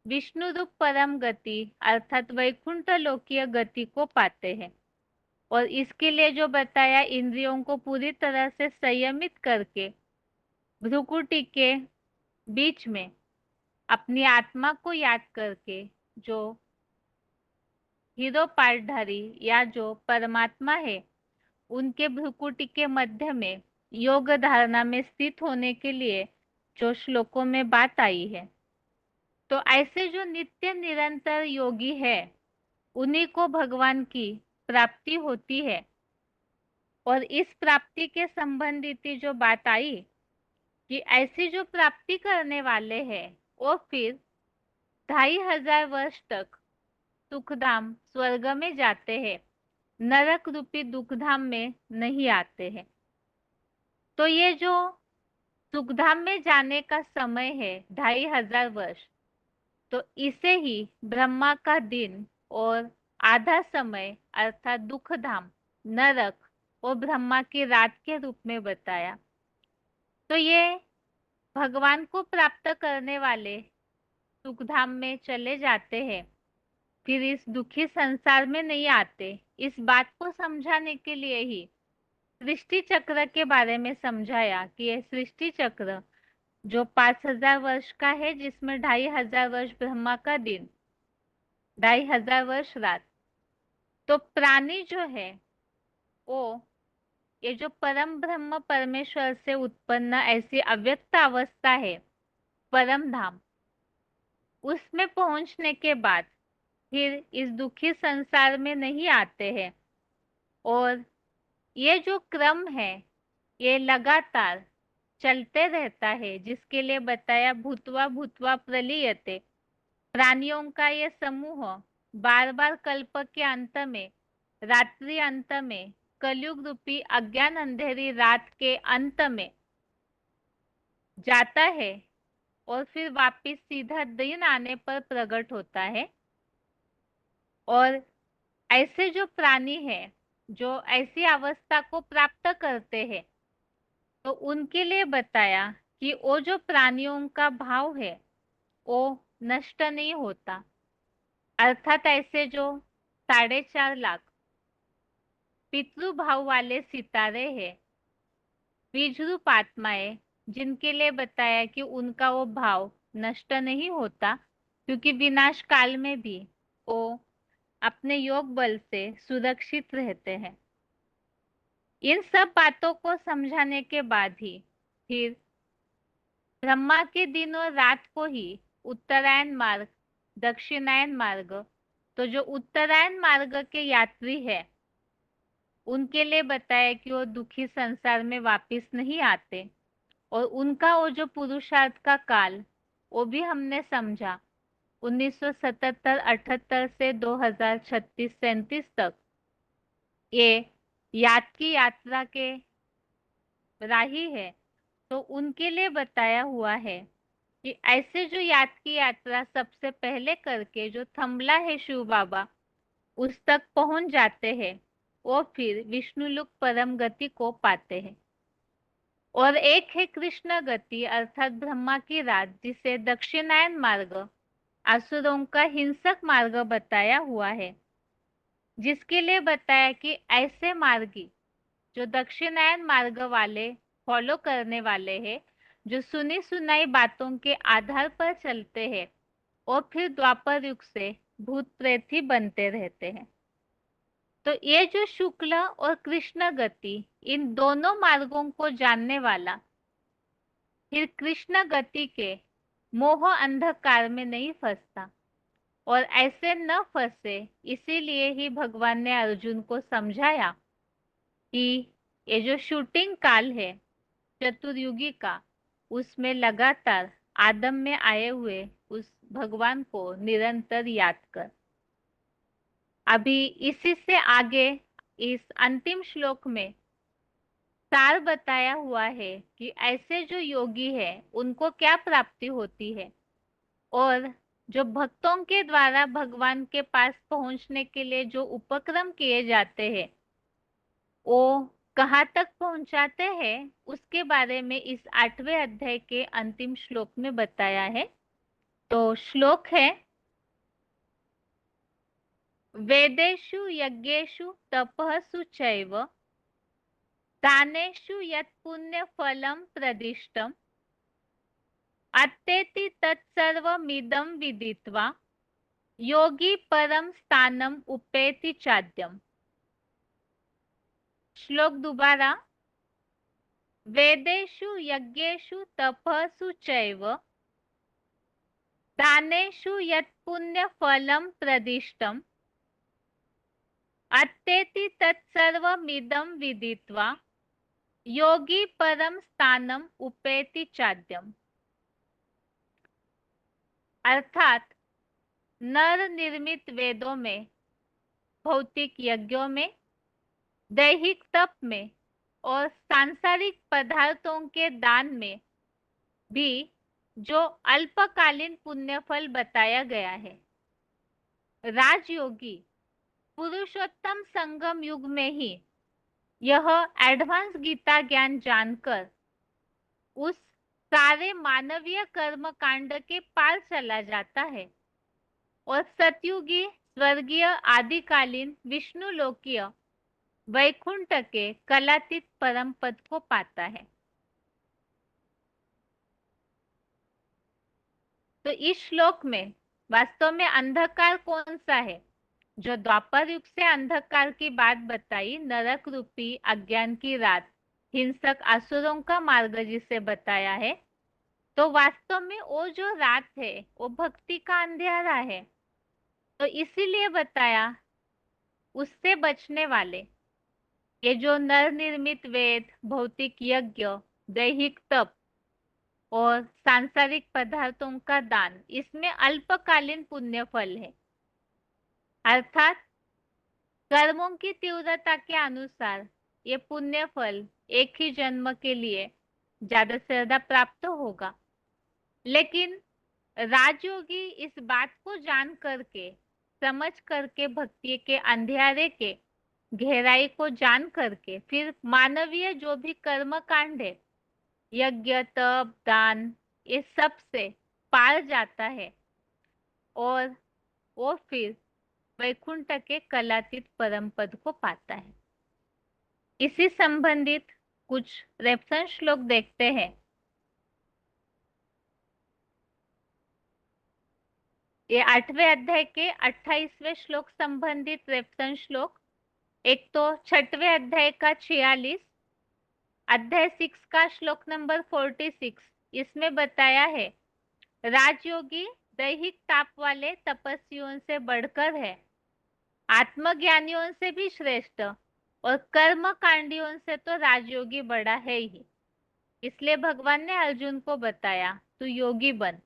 विष्णु रूप परम गति अर्थात वैकुंठ लोकीय गति को पाते हैं। और इसके लिए जो बताया, इंद्रियों को पूरी तरह से संयमित करके भ्रुकुटी के बीच में अपनी आत्मा को याद करके जो हीरो पाठधारी या जो परमात्मा है, उनके भ्रुकुटी के मध्य में योग धारणा में स्थित होने के लिए जो श्लोकों में बात आई है। तो ऐसे जो नित्य निरंतर योगी है, उन्हीं को भगवान की प्राप्ति होती है। और इस प्राप्ति के संबंधित जो बात आई कि ऐसी जो प्राप्ति करने वाले हैं, वो फिर 2500 वर्ष तक सुखधाम स्वर्ग में जाते हैं, नरक रूपी दुखधाम में नहीं आते हैं। तो ये जो सुखधाम में जाने का समय है 2500 वर्ष, तो इसे ही ब्रह्मा का दिन और आधा समय अर्थात दुखधाम, नरक और ब्रह्मा की रात के रूप में बताया। तो ये भगवान को प्राप्त करने वाले सुखधाम में चले जाते हैं, फिर इस दुखी संसार में नहीं आते। इस बात को समझाने के लिए ही सृष्टि चक्र के बारे में समझाया कि यह सृष्टि चक्र जो 5000 वर्ष का है, जिसमें 2500 वर्ष ब्रह्मा का दिन, 2500 वर्ष रात। तो प्राणी जो है वो ये जो परम ब्रह्म परमेश्वर से उत्पन्न ऐसी अव्यक्त अवस्था है, परम धाम, उसमें पहुंचने के बाद फिर इस दुखी संसार में नहीं आते हैं। और ये जो क्रम है ये लगातार चलते रहता है, जिसके लिए बताया भूतवा भूतवा प्रलीयते। प्राणियों का ये समूह बार बार कल्प के अंत में, रात्रि अंत में, कलयुग रूपी अज्ञान अंधेरी रात के अंत में जाता है और फिर वापिस सीधा दिन आने पर प्रकट होता है। और ऐसे जो प्राणी है जो ऐसी अवस्था को प्राप्त करते हैं, तो उनके लिए बताया कि वो जो प्राणियों का भाव है वो नष्ट नहीं होता। अर्थात ऐसे जो 4.5 लाख पितृभाव वाले सितारे हैं, बीजरूप आत्माएं, जिनके लिए बताया कि उनका वो भाव नष्ट नहीं होता, क्योंकि विनाश काल में भी वो अपने योग बल से सुरक्षित रहते हैं। इन सब बातों को समझाने के बाद ही फिर ब्रह्मा के दिन और रात को ही उत्तरायण मार्ग, दक्षिणायन मार्ग, तो जो उत्तरायण मार्ग के यात्री है उनके लिए बताया कि वो दुखी संसार में वापस नहीं आते। और उनका वो जो पुरुषार्थ का काल, वो भी हमने समझा 1977-78 से 2036-37 तक ये याद की यात्रा के राही है। तो उनके लिए बताया हुआ है कि ऐसे जो याद की यात्रा सबसे पहले करके जो थमला है शिव बाबा, उस तक पहुंच जाते हैं, वो फिर विष्णुलोक परम गति को पाते हैं। और एक है कृष्ण गति अर्थात ब्रह्मा की रात, जिसे दक्षिणायन मार्ग, असुरों का हिंसक मार्ग बताया हुआ है, जिसके लिए बताया कि ऐसे मार्गी जो दक्षिणायन मार्ग वाले फॉलो करने वाले हैं, जो सुनी सुनाई बातों के आधार पर चलते हैं, और फिर द्वापर युग से भूत प्रेत ही बनते रहते हैं। तो ये जो शुक्ल और कृष्ण गति, इन दोनों मार्गों को जानने वाला फिर कृष्ण गति के मोह अंधकार में नहीं फंसता। और ऐसे न फंसे, इसीलिए ही भगवान ने अर्जुन को समझाया कि ये जो शूटिंग काल है चतुर्युगी का, उसमें लगातार आदम में आए हुए उस भगवान को निरंतर याद कर। अभी इसी से आगे इस अंतिम श्लोक में सार बताया हुआ है कि ऐसे जो योगी है उनको क्या प्राप्ति होती है, और जो भक्तों के द्वारा भगवान के पास पहुंचने के लिए जो उपक्रम किए जाते हैं वो कहाँ तक पहुंचाते हैं, उसके बारे में इस 8वें अध्याय के अंतिम श्लोक में बताया है। तो श्लोक है, वेदेषु यज्ञेषु तपःसु चैव दानेषु यत् पुण्यफलं प्रदिष्टम् अत्तेति तत्सर्वमिदं विदित्वा योगी परम स्थानम उपेति चाद्यम। श्लोक दोबारा। वेदेषु यज्ञेषु तपःसु चैव दानेषु यत् पुण्यफलं प्रदिष्टम् अत्तेति तत्सर्वमिदं विदित्वा योगी परम स्थानम उपेति चाद्यम। अर्थात नर निर्मित वेदों में, भौतिक यज्ञों में, दैहिक तप में और सांसारिक पदार्थों के दान में भी जो अल्पकालीन पुण्यफल बताया गया है, राजयोगी पुरुषोत्तम संगम युग में ही यह एडवांस गीता ज्ञान जानकर उस सारे मानवीय कर्म कांड के पार चला जाता है और सतयुगी स्वर्गीय आदिकालीन विष्णु लोकीय वैकुंठ के कलातीत परम पद को पाता है। तो इस श्लोक में वास्तव में अंधकार कौन सा है? जो द्वापर युग से अंधकार की बात बताई, नरक रूपी अज्ञान की रात, हिंसक असुरों का मार्ग जिसे बताया है, तो वास्तव में वो जो रात है वो भक्ति का अंधेरा है। तो इसीलिए बताया उससे बचने वाले ये जो नर निर्मित वेद, भौतिक यज्ञ, दैहिक तप और सांसारिक पदार्थों का दान, इसमें अल्पकालीन पुण्य फल है। अर्थात कर्मों की तीव्रता के अनुसार ये पुण्य फल एक ही जन्म के लिए ज्यादा से ज्यादा प्राप्त होगा। लेकिन राजयोगी इस बात को जान करके, समझ करके, भक्ति के अंधेरे के गहराई को जान करके फिर मानवीय जो भी कर्म कांड है, यज्ञ, तप, दान, ये सब से पार जाता है और वो फिर वैकुंठ के कलातीत परम पद को पाता है। इसी संबंधित कुछ रेफरेंस श्लोक देखते हैं। ये 8वें अध्याय के 28वें श्लोक संबंधित रेफरेंस श्लोक। एक तो 6वें अध्याय का 46, अध्याय 6 का श्लोक नंबर 46। इसमें बताया है राजयोगी दैहिक ताप वाले तपस्वियों से बढ़कर है, आत्मज्ञानियों से भी श्रेष्ठ, और कर्म कांडियों से तो राजयोगी बड़ा है ही। इसलिए भगवान ने अर्जुन को बताया तू योगी बन,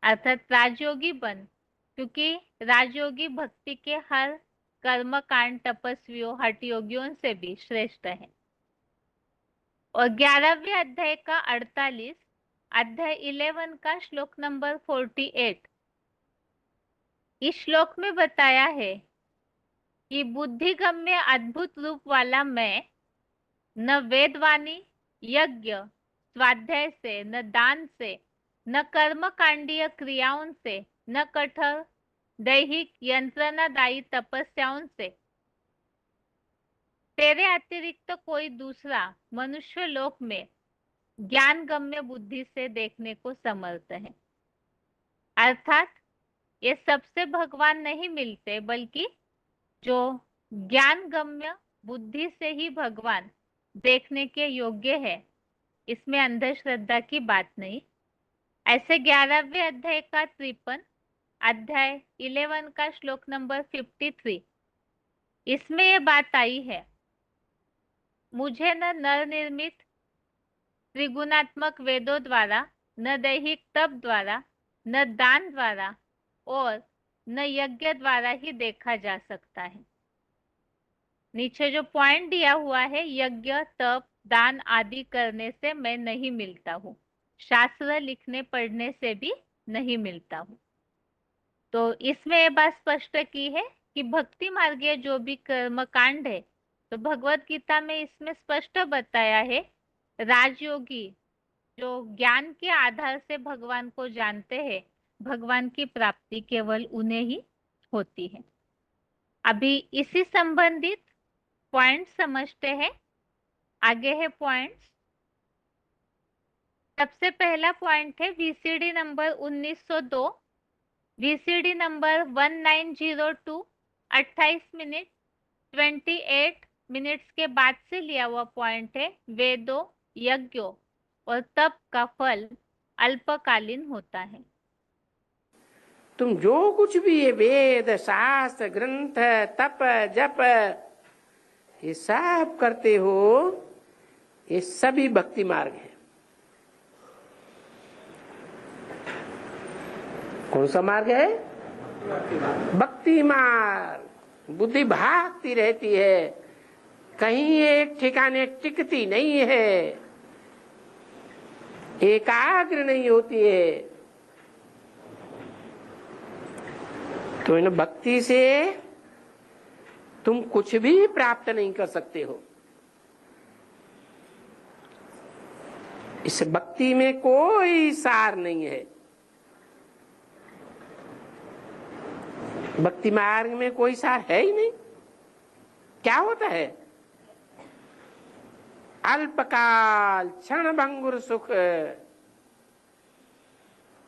अर्थात राजयोगी बन, क्योंकि राजयोगी भक्ति के हर कर्म कांड तपस्वियों, हठ योगियों से भी श्रेष्ठ है। और 11वें अध्याय का 48, अध्याय 11 का श्लोक नंबर 48। इस श्लोक में बताया है कि बुद्धिगम्य अद्भुत रूप वाला मैं न वेदवाणी, यज्ञ, स्वाध्याय से, न दान से, न कर्मकांडीय क्रियाओं से, न कठोर दैहिक यंत्रणादायी तपस्याओं से तेरे अतिरिक्त कोई दूसरा मनुष्य लोक में ज्ञान गम्य बुद्धि से देखने को समर्थ है। अर्थात ये सबसे भगवान नहीं मिलते, बल्कि जो ज्ञान गम्य बुद्धि से ही भगवान देखने के योग्य है, इसमें अंधश्रद्धा की बात नहीं। ऐसे 11वें अध्याय का 53, अध्याय 11 का श्लोक नंबर 53, इसमें ये बात आई है मुझे न नर निर्मित त्रिगुणात्मक वेदों द्वारा, न दैहिक तप द्वारा, न दान द्वारा और न यज्ञ द्वारा ही देखा जा सकता है। नीचे जो पॉइंट दिया हुआ है, यज्ञ, तप, दान आदि करने से मैं नहीं मिलता हूँ, शास्त्र लिखने पढ़ने से भी नहीं मिलता हूँ। तो इसमें ये बात स्पष्ट की है कि भक्ति मार्गीय जो भी कर्म कांड है, तो भगवत गीता में इसमें स्पष्ट बताया है राजयोगी जो ज्ञान के आधार से भगवान को जानते हैं, भगवान की प्राप्ति केवल उन्हें ही होती है। अभी इसी संबंधित पॉइंट समझते हैं। आगे है पॉइंट्स। सबसे पहला पॉइंट है VCD number 1902, VCD number 1902 28 minute 28 minutes के बाद से लिया हुआ पॉइंट है। वेदों, यज्ञों और तप का फल अल्पकालीन होता है। तुम जो कुछ भी ये वेद, शास्त्र, ग्रंथ, तप, जप ये सब करते हो, ये सभी भक्ति मार्ग है। कौन सा मार्ग है? भक्ति मार्ग। बुद्धि भागती रहती है, कहीं एक ठिकाने टिकती नहीं है, एकाग्र नहीं होती है। तो इन भक्ति से तुम कुछ भी प्राप्त नहीं कर सकते हो। इस भक्ति में कोई सार नहीं है। भक्ति मार्ग में कोई सार है ही नहीं। क्या होता है? अल्पकाल क्षण भंगुर सुख।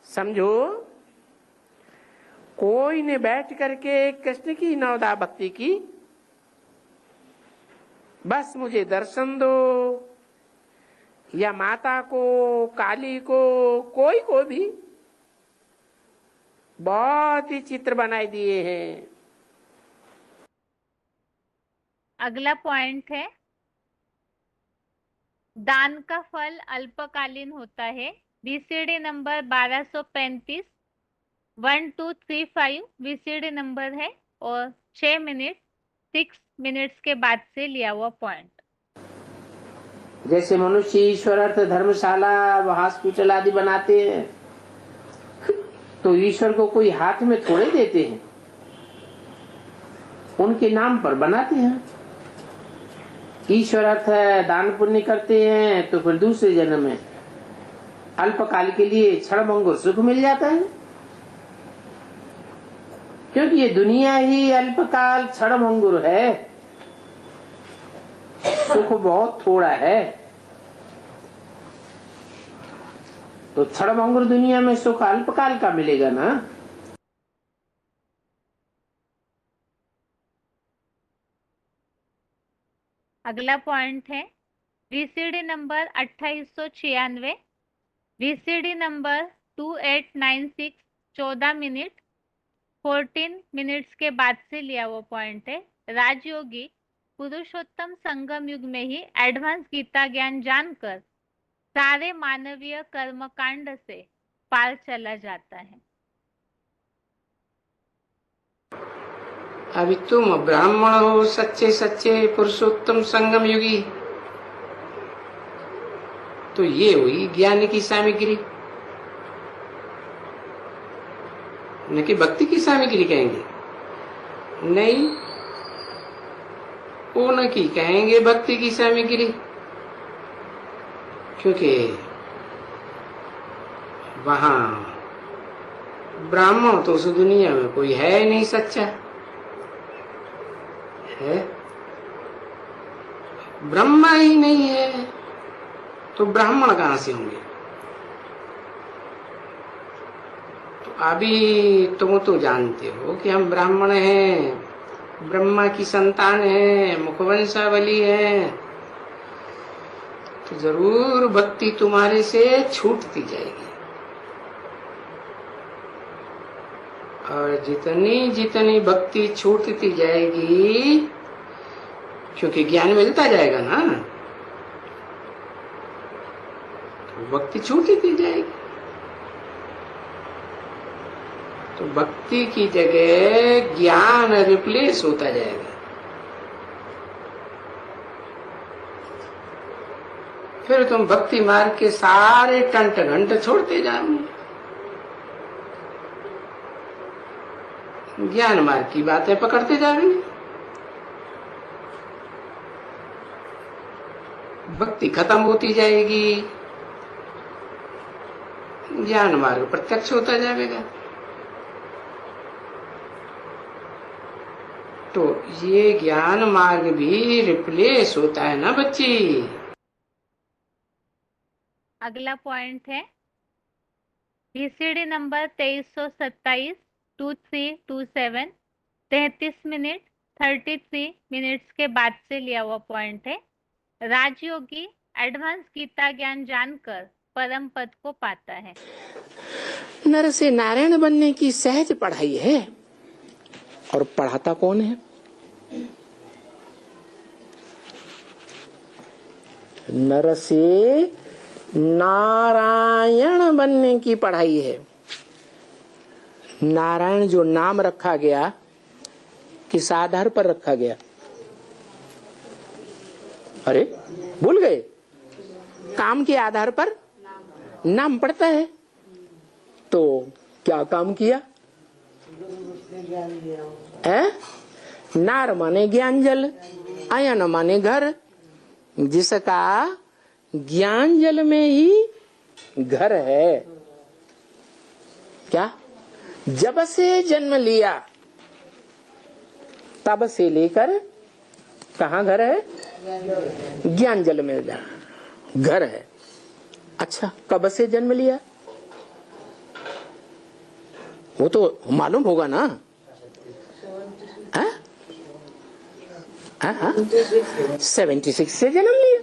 समझो, कोई ने बैठ करके कृष्ण की नवदा भक्ति की, बस मुझे दर्शन दो, या माता को, काली को, कोई को भी बहुत ही चित्र बनाए दिए हैं। अगला पॉइंट है दान का फल अल्पकालीन होता है। वीसीडी नंबर 1235 1235 वीसीडी नंबर है और 6 मिनट्स के बाद से लिया हुआ पॉइंट। जैसे मनुष्य ईश्वर अर्थ धर्मशाला व हॉस्पिटल आदि बनाते हैं, तो ईश्वर को कोई हाथ में थोड़े देते हैं, उनके नाम पर बनाते हैं। ईश्वर अर्थ दान पुण्य करते हैं तो फिर दूसरे जन्म में अल्पकाल के लिए क्षणभंगुर सुख मिल जाता है, क्योंकि ये दुनिया ही अल्पकाल क्षणभंगुर है, सुख बहुत थोड़ा है। तो क्षणभंगुर दुनिया में सुख अल्पकाल का मिलेगा ना। अगला पॉइंट है VCD number 2896 VCD number 2896 14 minutes के बाद से लिया हुआ पॉइंट है। राजयोगी पुरुषोत्तम संगम युग में ही एडवांस गीता ज्ञान जानकर सारे मानवीय कर्मकांड से पार चला जाता है। अभी तुम ब्राह्मण हो, सच्चे सच्चे पुरुषोत्तम संगम युगी, तो ये हुई ज्ञान की सामग्री, न कि भक्ति की सामग्री कहेंगे। नहीं, वो न की कहेंगे भक्ति की सामग्री, क्योंकि वहां ब्राह्मण तो उस दुनिया में कोई है नहीं सच्चा है, ब्रह्मा ही नहीं है, तो ब्राह्मण कहां से होंगे? तो अभी तुम तो जानते हो कि हम ब्राह्मण हैं, ब्रह्मा की संतान है, मुखवंशावली है, तो जरूर भक्ति तुम्हारे से छूटती जाएगी। और जितनी जितनी भक्ति छूटती जाएगी, क्योंकि ज्ञान मिलता जाएगा ना, तो भक्ति छूटती जाएगी। तो भक्ति की जगह ज्ञान रिप्लेस होता जाएगा। फिर तुम भक्ति मार्ग के सारे टंट घंट छोड़ते जाओगे, ज्ञान मार्ग की बातें पकड़ते जाओगे। भक्ति खत्म होती जाएगी, ज्ञान मार्ग प्रत्यक्ष होता जाएगा। तो ये ज्ञान मार्ग भी रिप्लेस होता है ना बच्ची। अगला पॉइंट है VCD नंबर 2327 2327 33 मिनट 33 मिनट्स के बाद से लिया हुआ पॉइंट है। राजयोगी एडवांस गीता ज्ञान जानकर परम पद को पाता है। नर से नारायण बनने की सहज पढ़ाई है, और पढ़ाता कौन है? नर से नारायण बनने की पढ़ाई है। नारायण जो नाम रखा गया, किस आधार पर रखा गया? अरे भूल गए? काम के आधार पर नाम पड़ता है। तो क्या काम किया है? नार माने ज्ञान जल, आयन माने घर, जिसका ज्ञान जल में ही घर है। क्या? जब से जन्म लिया तब से लेकर कहाँ घर है? ज्ञान जल में घर है। अच्छा, कब से जन्म लिया वो तो मालूम होगा ना? हाँ? 76 से जन्म लिया।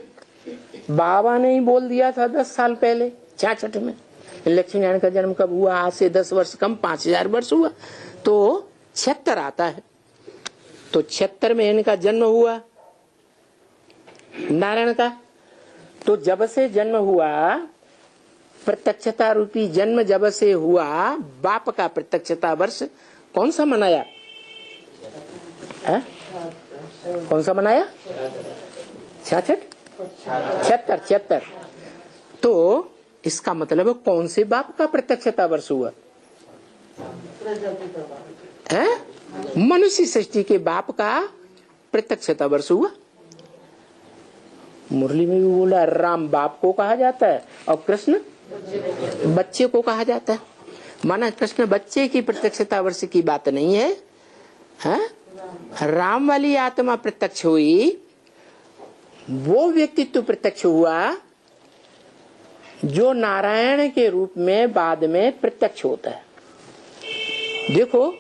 बाबा ने ही बोल दिया था 10 साल पहले 66 में। लक्ष्मी नारायण का जन्म कब हुआ? आज से 10 वर्ष कम 5000 वर्ष हुआ, तो 76 आता है। तो 76 में इनका जन्म हुआ नारायण का। तो जब से जन्म हुआ, प्रत्यक्षता रूपी जन्म जब से हुआ, बाप का प्रत्यक्षता वर्ष कौन सा मनाया है? कौन सा मनाया? 76। तो इसका मतलब है कौन से बाप का प्रत्यक्षता वर्ष हुआ है? मनुष्य सृष्टि के बाप का प्रत्यक्षता वर्ष हुआ। मुरली में भी बोला राम बाप को कहा जाता है और कृष्ण बच्चे को कहा जाता है। माना कृष्ण बच्चे की प्रत्यक्षता वर्ष की बात नहीं है, है? राम वाली आत्मा प्रत्यक्ष हुई, वो व्यक्तित्व प्रत्यक्ष हुआ जो नारायण के रूप में बाद में प्रत्यक्ष होता है। देखो,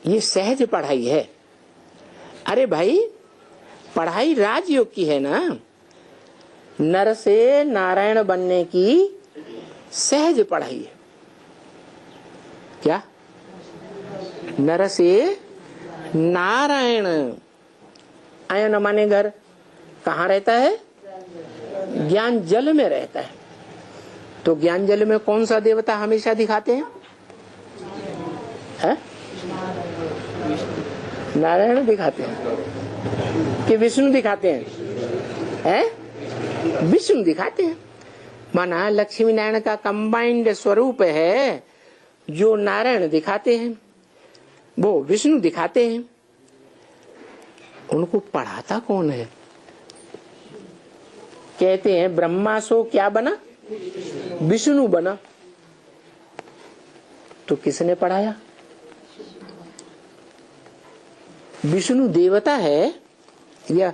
ये सहज पढ़ाई है। अरे भाई, पढ़ाई राजयोग की है ना। नर से नारायण बनने की सहज पढ़ाई है। क्या? नर से नारायण, आयन माने घर, कहाँ रहता है? ज्ञान जल में रहता है। तो ज्ञान जल में कौन सा देवता हमेशा दिखाते हैं? है? नारायण दिखाते हैं कि विष्णु दिखाते हैं? है? विष्णु दिखाते हैं। माना लक्ष्मी नारायण का कंबाइंड स्वरूप है, जो नारायण दिखाते हैं वो विष्णु दिखाते हैं। उनको पढ़ाता कौन है? कहते हैं ब्रह्मा सो क्या बना? विष्णु बना। तो किसने पढ़ाया? विष्णु देवता है या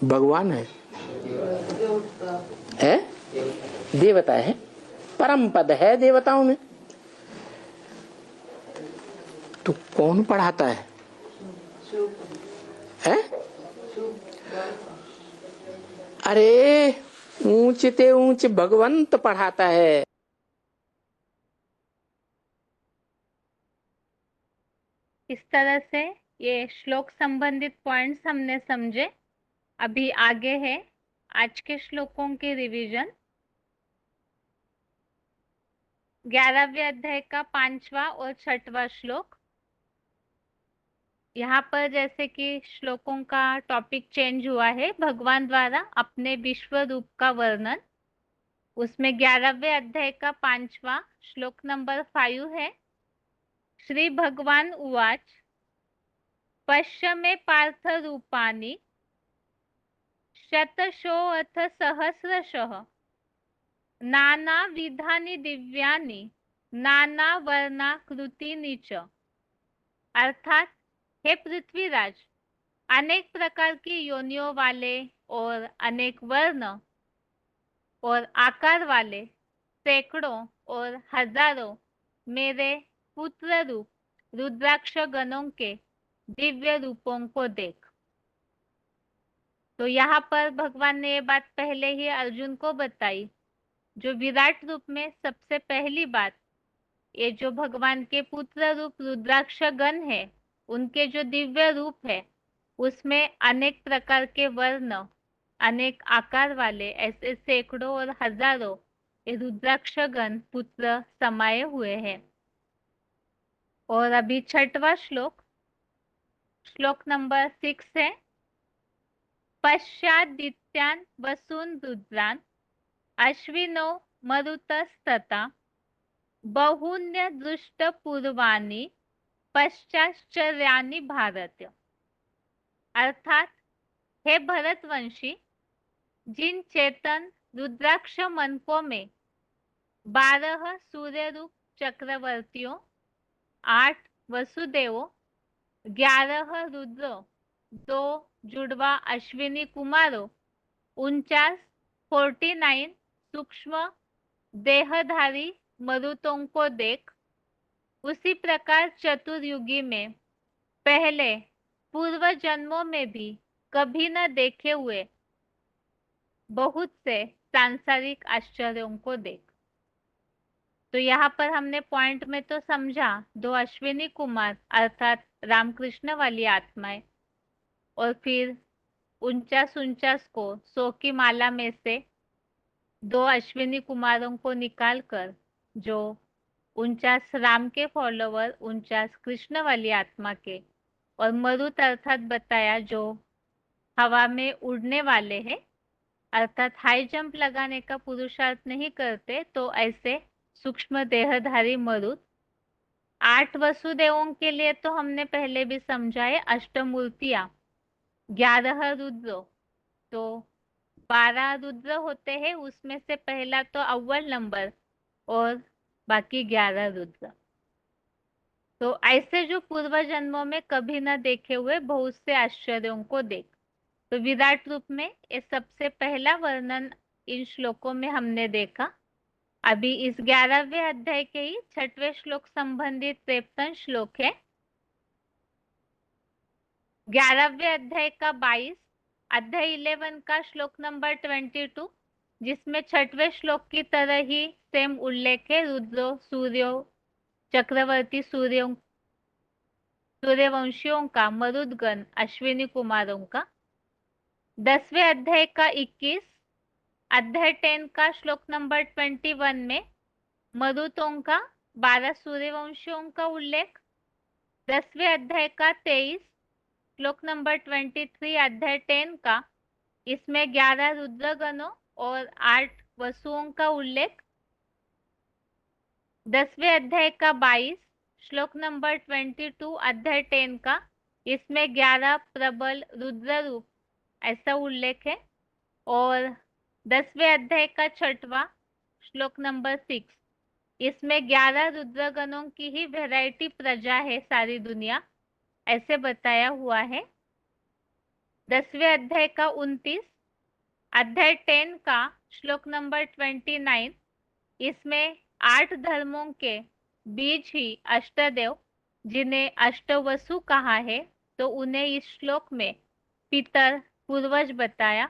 भगवान है? है? देवता है, परम पद है देवताओं में। तो कौन पढ़ाता है? है? अरे ऊंच ते ऊंच भगवंत पढ़ाता है। इस तरह से ये श्लोक संबंधित पॉइंट्स हमने समझे। अभी आगे है आज के श्लोकों की रिवीजन। 11वें अध्याय का 5वां और 6वां श्लोक। यहाँ पर जैसे कि श्लोकों का टॉपिक चेंज हुआ है, भगवान द्वारा अपने विश्व रूप का वर्णन। उसमें 11वें अध्याय का 5वां श्लोक नंबर 5 है। श्री भगवान उवाच पश्य मे पार्थ रूपाणि शतशोऽथ सहस्रशः नानाविधानि दिव्यानि नाना वर्णाकृती नीच, अर्थात हे पृथ्वीराज, अनेक प्रकार की योनियों वाले और अनेक वर्ण और आकार वाले सैकड़ों और हजारों मेरे पुत्र रूप रुद्राक्ष गणों के दिव्य रूपों को देख। तो यहाँ पर भगवान ने ये बात पहले ही अर्जुन को बताई। जो विराट रूप में सबसे पहली बात, ये जो भगवान के पुत्र रूप रुद्राक्ष गण है, उनके जो दिव्य रूप है, उसमें अनेक प्रकार के वर्ण, अनेक आकार वाले ऐसे सैकड़ों और हजारों ये रुद्राक्ष गण पुत्र समाये हुए हैं। और अभी छठवां श्लोक, श्लोक नंबर 6 है। पश्चादित्यान् वसून् रुद्रान् अश्विनो मरुतस्तथा बहुन्य दृष्ट पूर्वाणि पश्चाश्चर्याणि भारत, अर्थात हे भरतवंशी, जिन चेतन रुद्राक्ष मनकों में 12 सूर्य रूप चक्रवर्तियों, 8 वसुदेवों, 11 रुद्रों, 2 जुड़वा अश्विनी कुमारों, 49 सूक्ष्म देहधारी मरुतों को देख, उसी प्रकार चतुर्युगी में पहले पूर्व जन्मों में भी कभी न देखे हुए बहुत से सांसारिक आश्चर्यों को देख। तो यहाँ पर हमने पॉइंट में तो समझा 2 अश्विनी कुमार अर्थात रामकृष्ण वाली आत्माएं, और फिर 49 को 100 की माला में से 2 अश्विनी कुमारों को निकालकर जो 49 राम के फॉलोवर, 49 कृष्ण वाली आत्मा के, और मरुत अर्थात बताया जो हवा में उड़ने वाले हैं, अर्थात हाई जंप लगाने का पुरुषार्थ नहीं करते, तो ऐसे सूक्ष्म देहधारी मरुत। 8 वसुदेवों के लिए तो हमने पहले भी समझा है, अष्टमूर्तियां, 11 रुद्र, तो 12 रुद्र होते हैं, उसमें से पहला तो अव्वल नंबर और बाकी 11 रुद्र। तो ऐसे जो पूर्व जन्मों में कभी न देखे हुए बहुत से आश्चर्यों को देख। तो विराट रूप में ये सबसे पहला वर्णन इन श्लोकों में हमने देखा। अभी इस 11वें अध्याय के ही 6वें श्लोक संबंधित 53 श्लोक है। 11वें अध्याय का 22, अध्याय 11 का श्लोक नंबर 22, जिसमें 6वें श्लोक की तरह ही सेम उल्लेख है रुद्रो, सूर्यो, चक्रवर्ती सूर्यवंशियों का, मरुदगण, अश्विनी कुमारों का। 10वें अध्याय का 21, अध्याय 10 का श्लोक नंबर 21 में मरुतों का, 12 सूर्यवंशियों का उल्लेख। 10वें अध्याय का 23, श्लोक नंबर 23, अध्याय 10 का, इसमें 11 रुद्रगणों और 8 वसुओं का उल्लेख। 10वें अध्याय का 22, श्लोक नंबर 22, अध्याय 10 का, इसमें 11 प्रबल रुद्र रूप ऐसा उल्लेख है। और 10वें अध्याय का 6वां, श्लोक नंबर 6, इसमें 11 रुद्रगणों की ही वैरायटी प्रजा है सारी दुनिया, ऐसे बताया हुआ है। 10वें अध्याय का 29, अध्याय 10 का श्लोक नंबर 29, इसमें 8 धर्मों के बीज ही अष्टदेव, जिन्हें अष्टवसु कहा है, तो उन्हें इस श्लोक में पितर, पूर्वज बताया।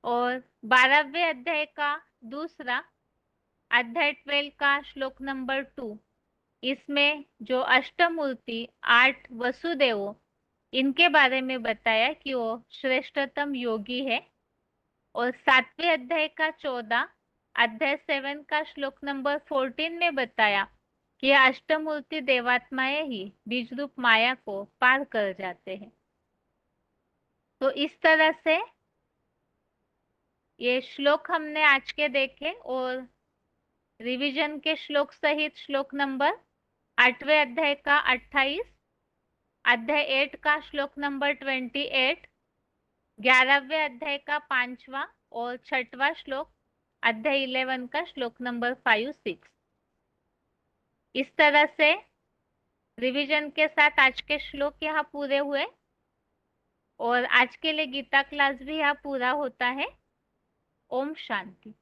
और 12वें अध्याय का दूसरा, अध्याय 12 का श्लोक नंबर 2, इसमें जो अष्टमूर्ति 8 वसुदेवों, इनके बारे में बताया कि वो श्रेष्ठतम योगी है। और 7वें अध्याय का 14, अध्याय 7 का श्लोक नंबर 14 में बताया कि अष्टमूर्ति देवात्माएं ही बीज रूप माया को पार कर जाते हैं। तो इस तरह से ये श्लोक हमने आज के देखे, और रिवीजन के श्लोक सहित श्लोक नंबर 8वें अध्याय का 28, अध्याय 8 का श्लोक नंबर 28, 11वें अध्याय का 5वां और 6वां श्लोक, अध्याय 11 का श्लोक नंबर 5, 6। इस तरह से रिवीजन के साथ आज के श्लोक यहाँ पूरे हुए और आज के लिए गीता क्लास भी यहाँ पूरा होता है। ओम शांति।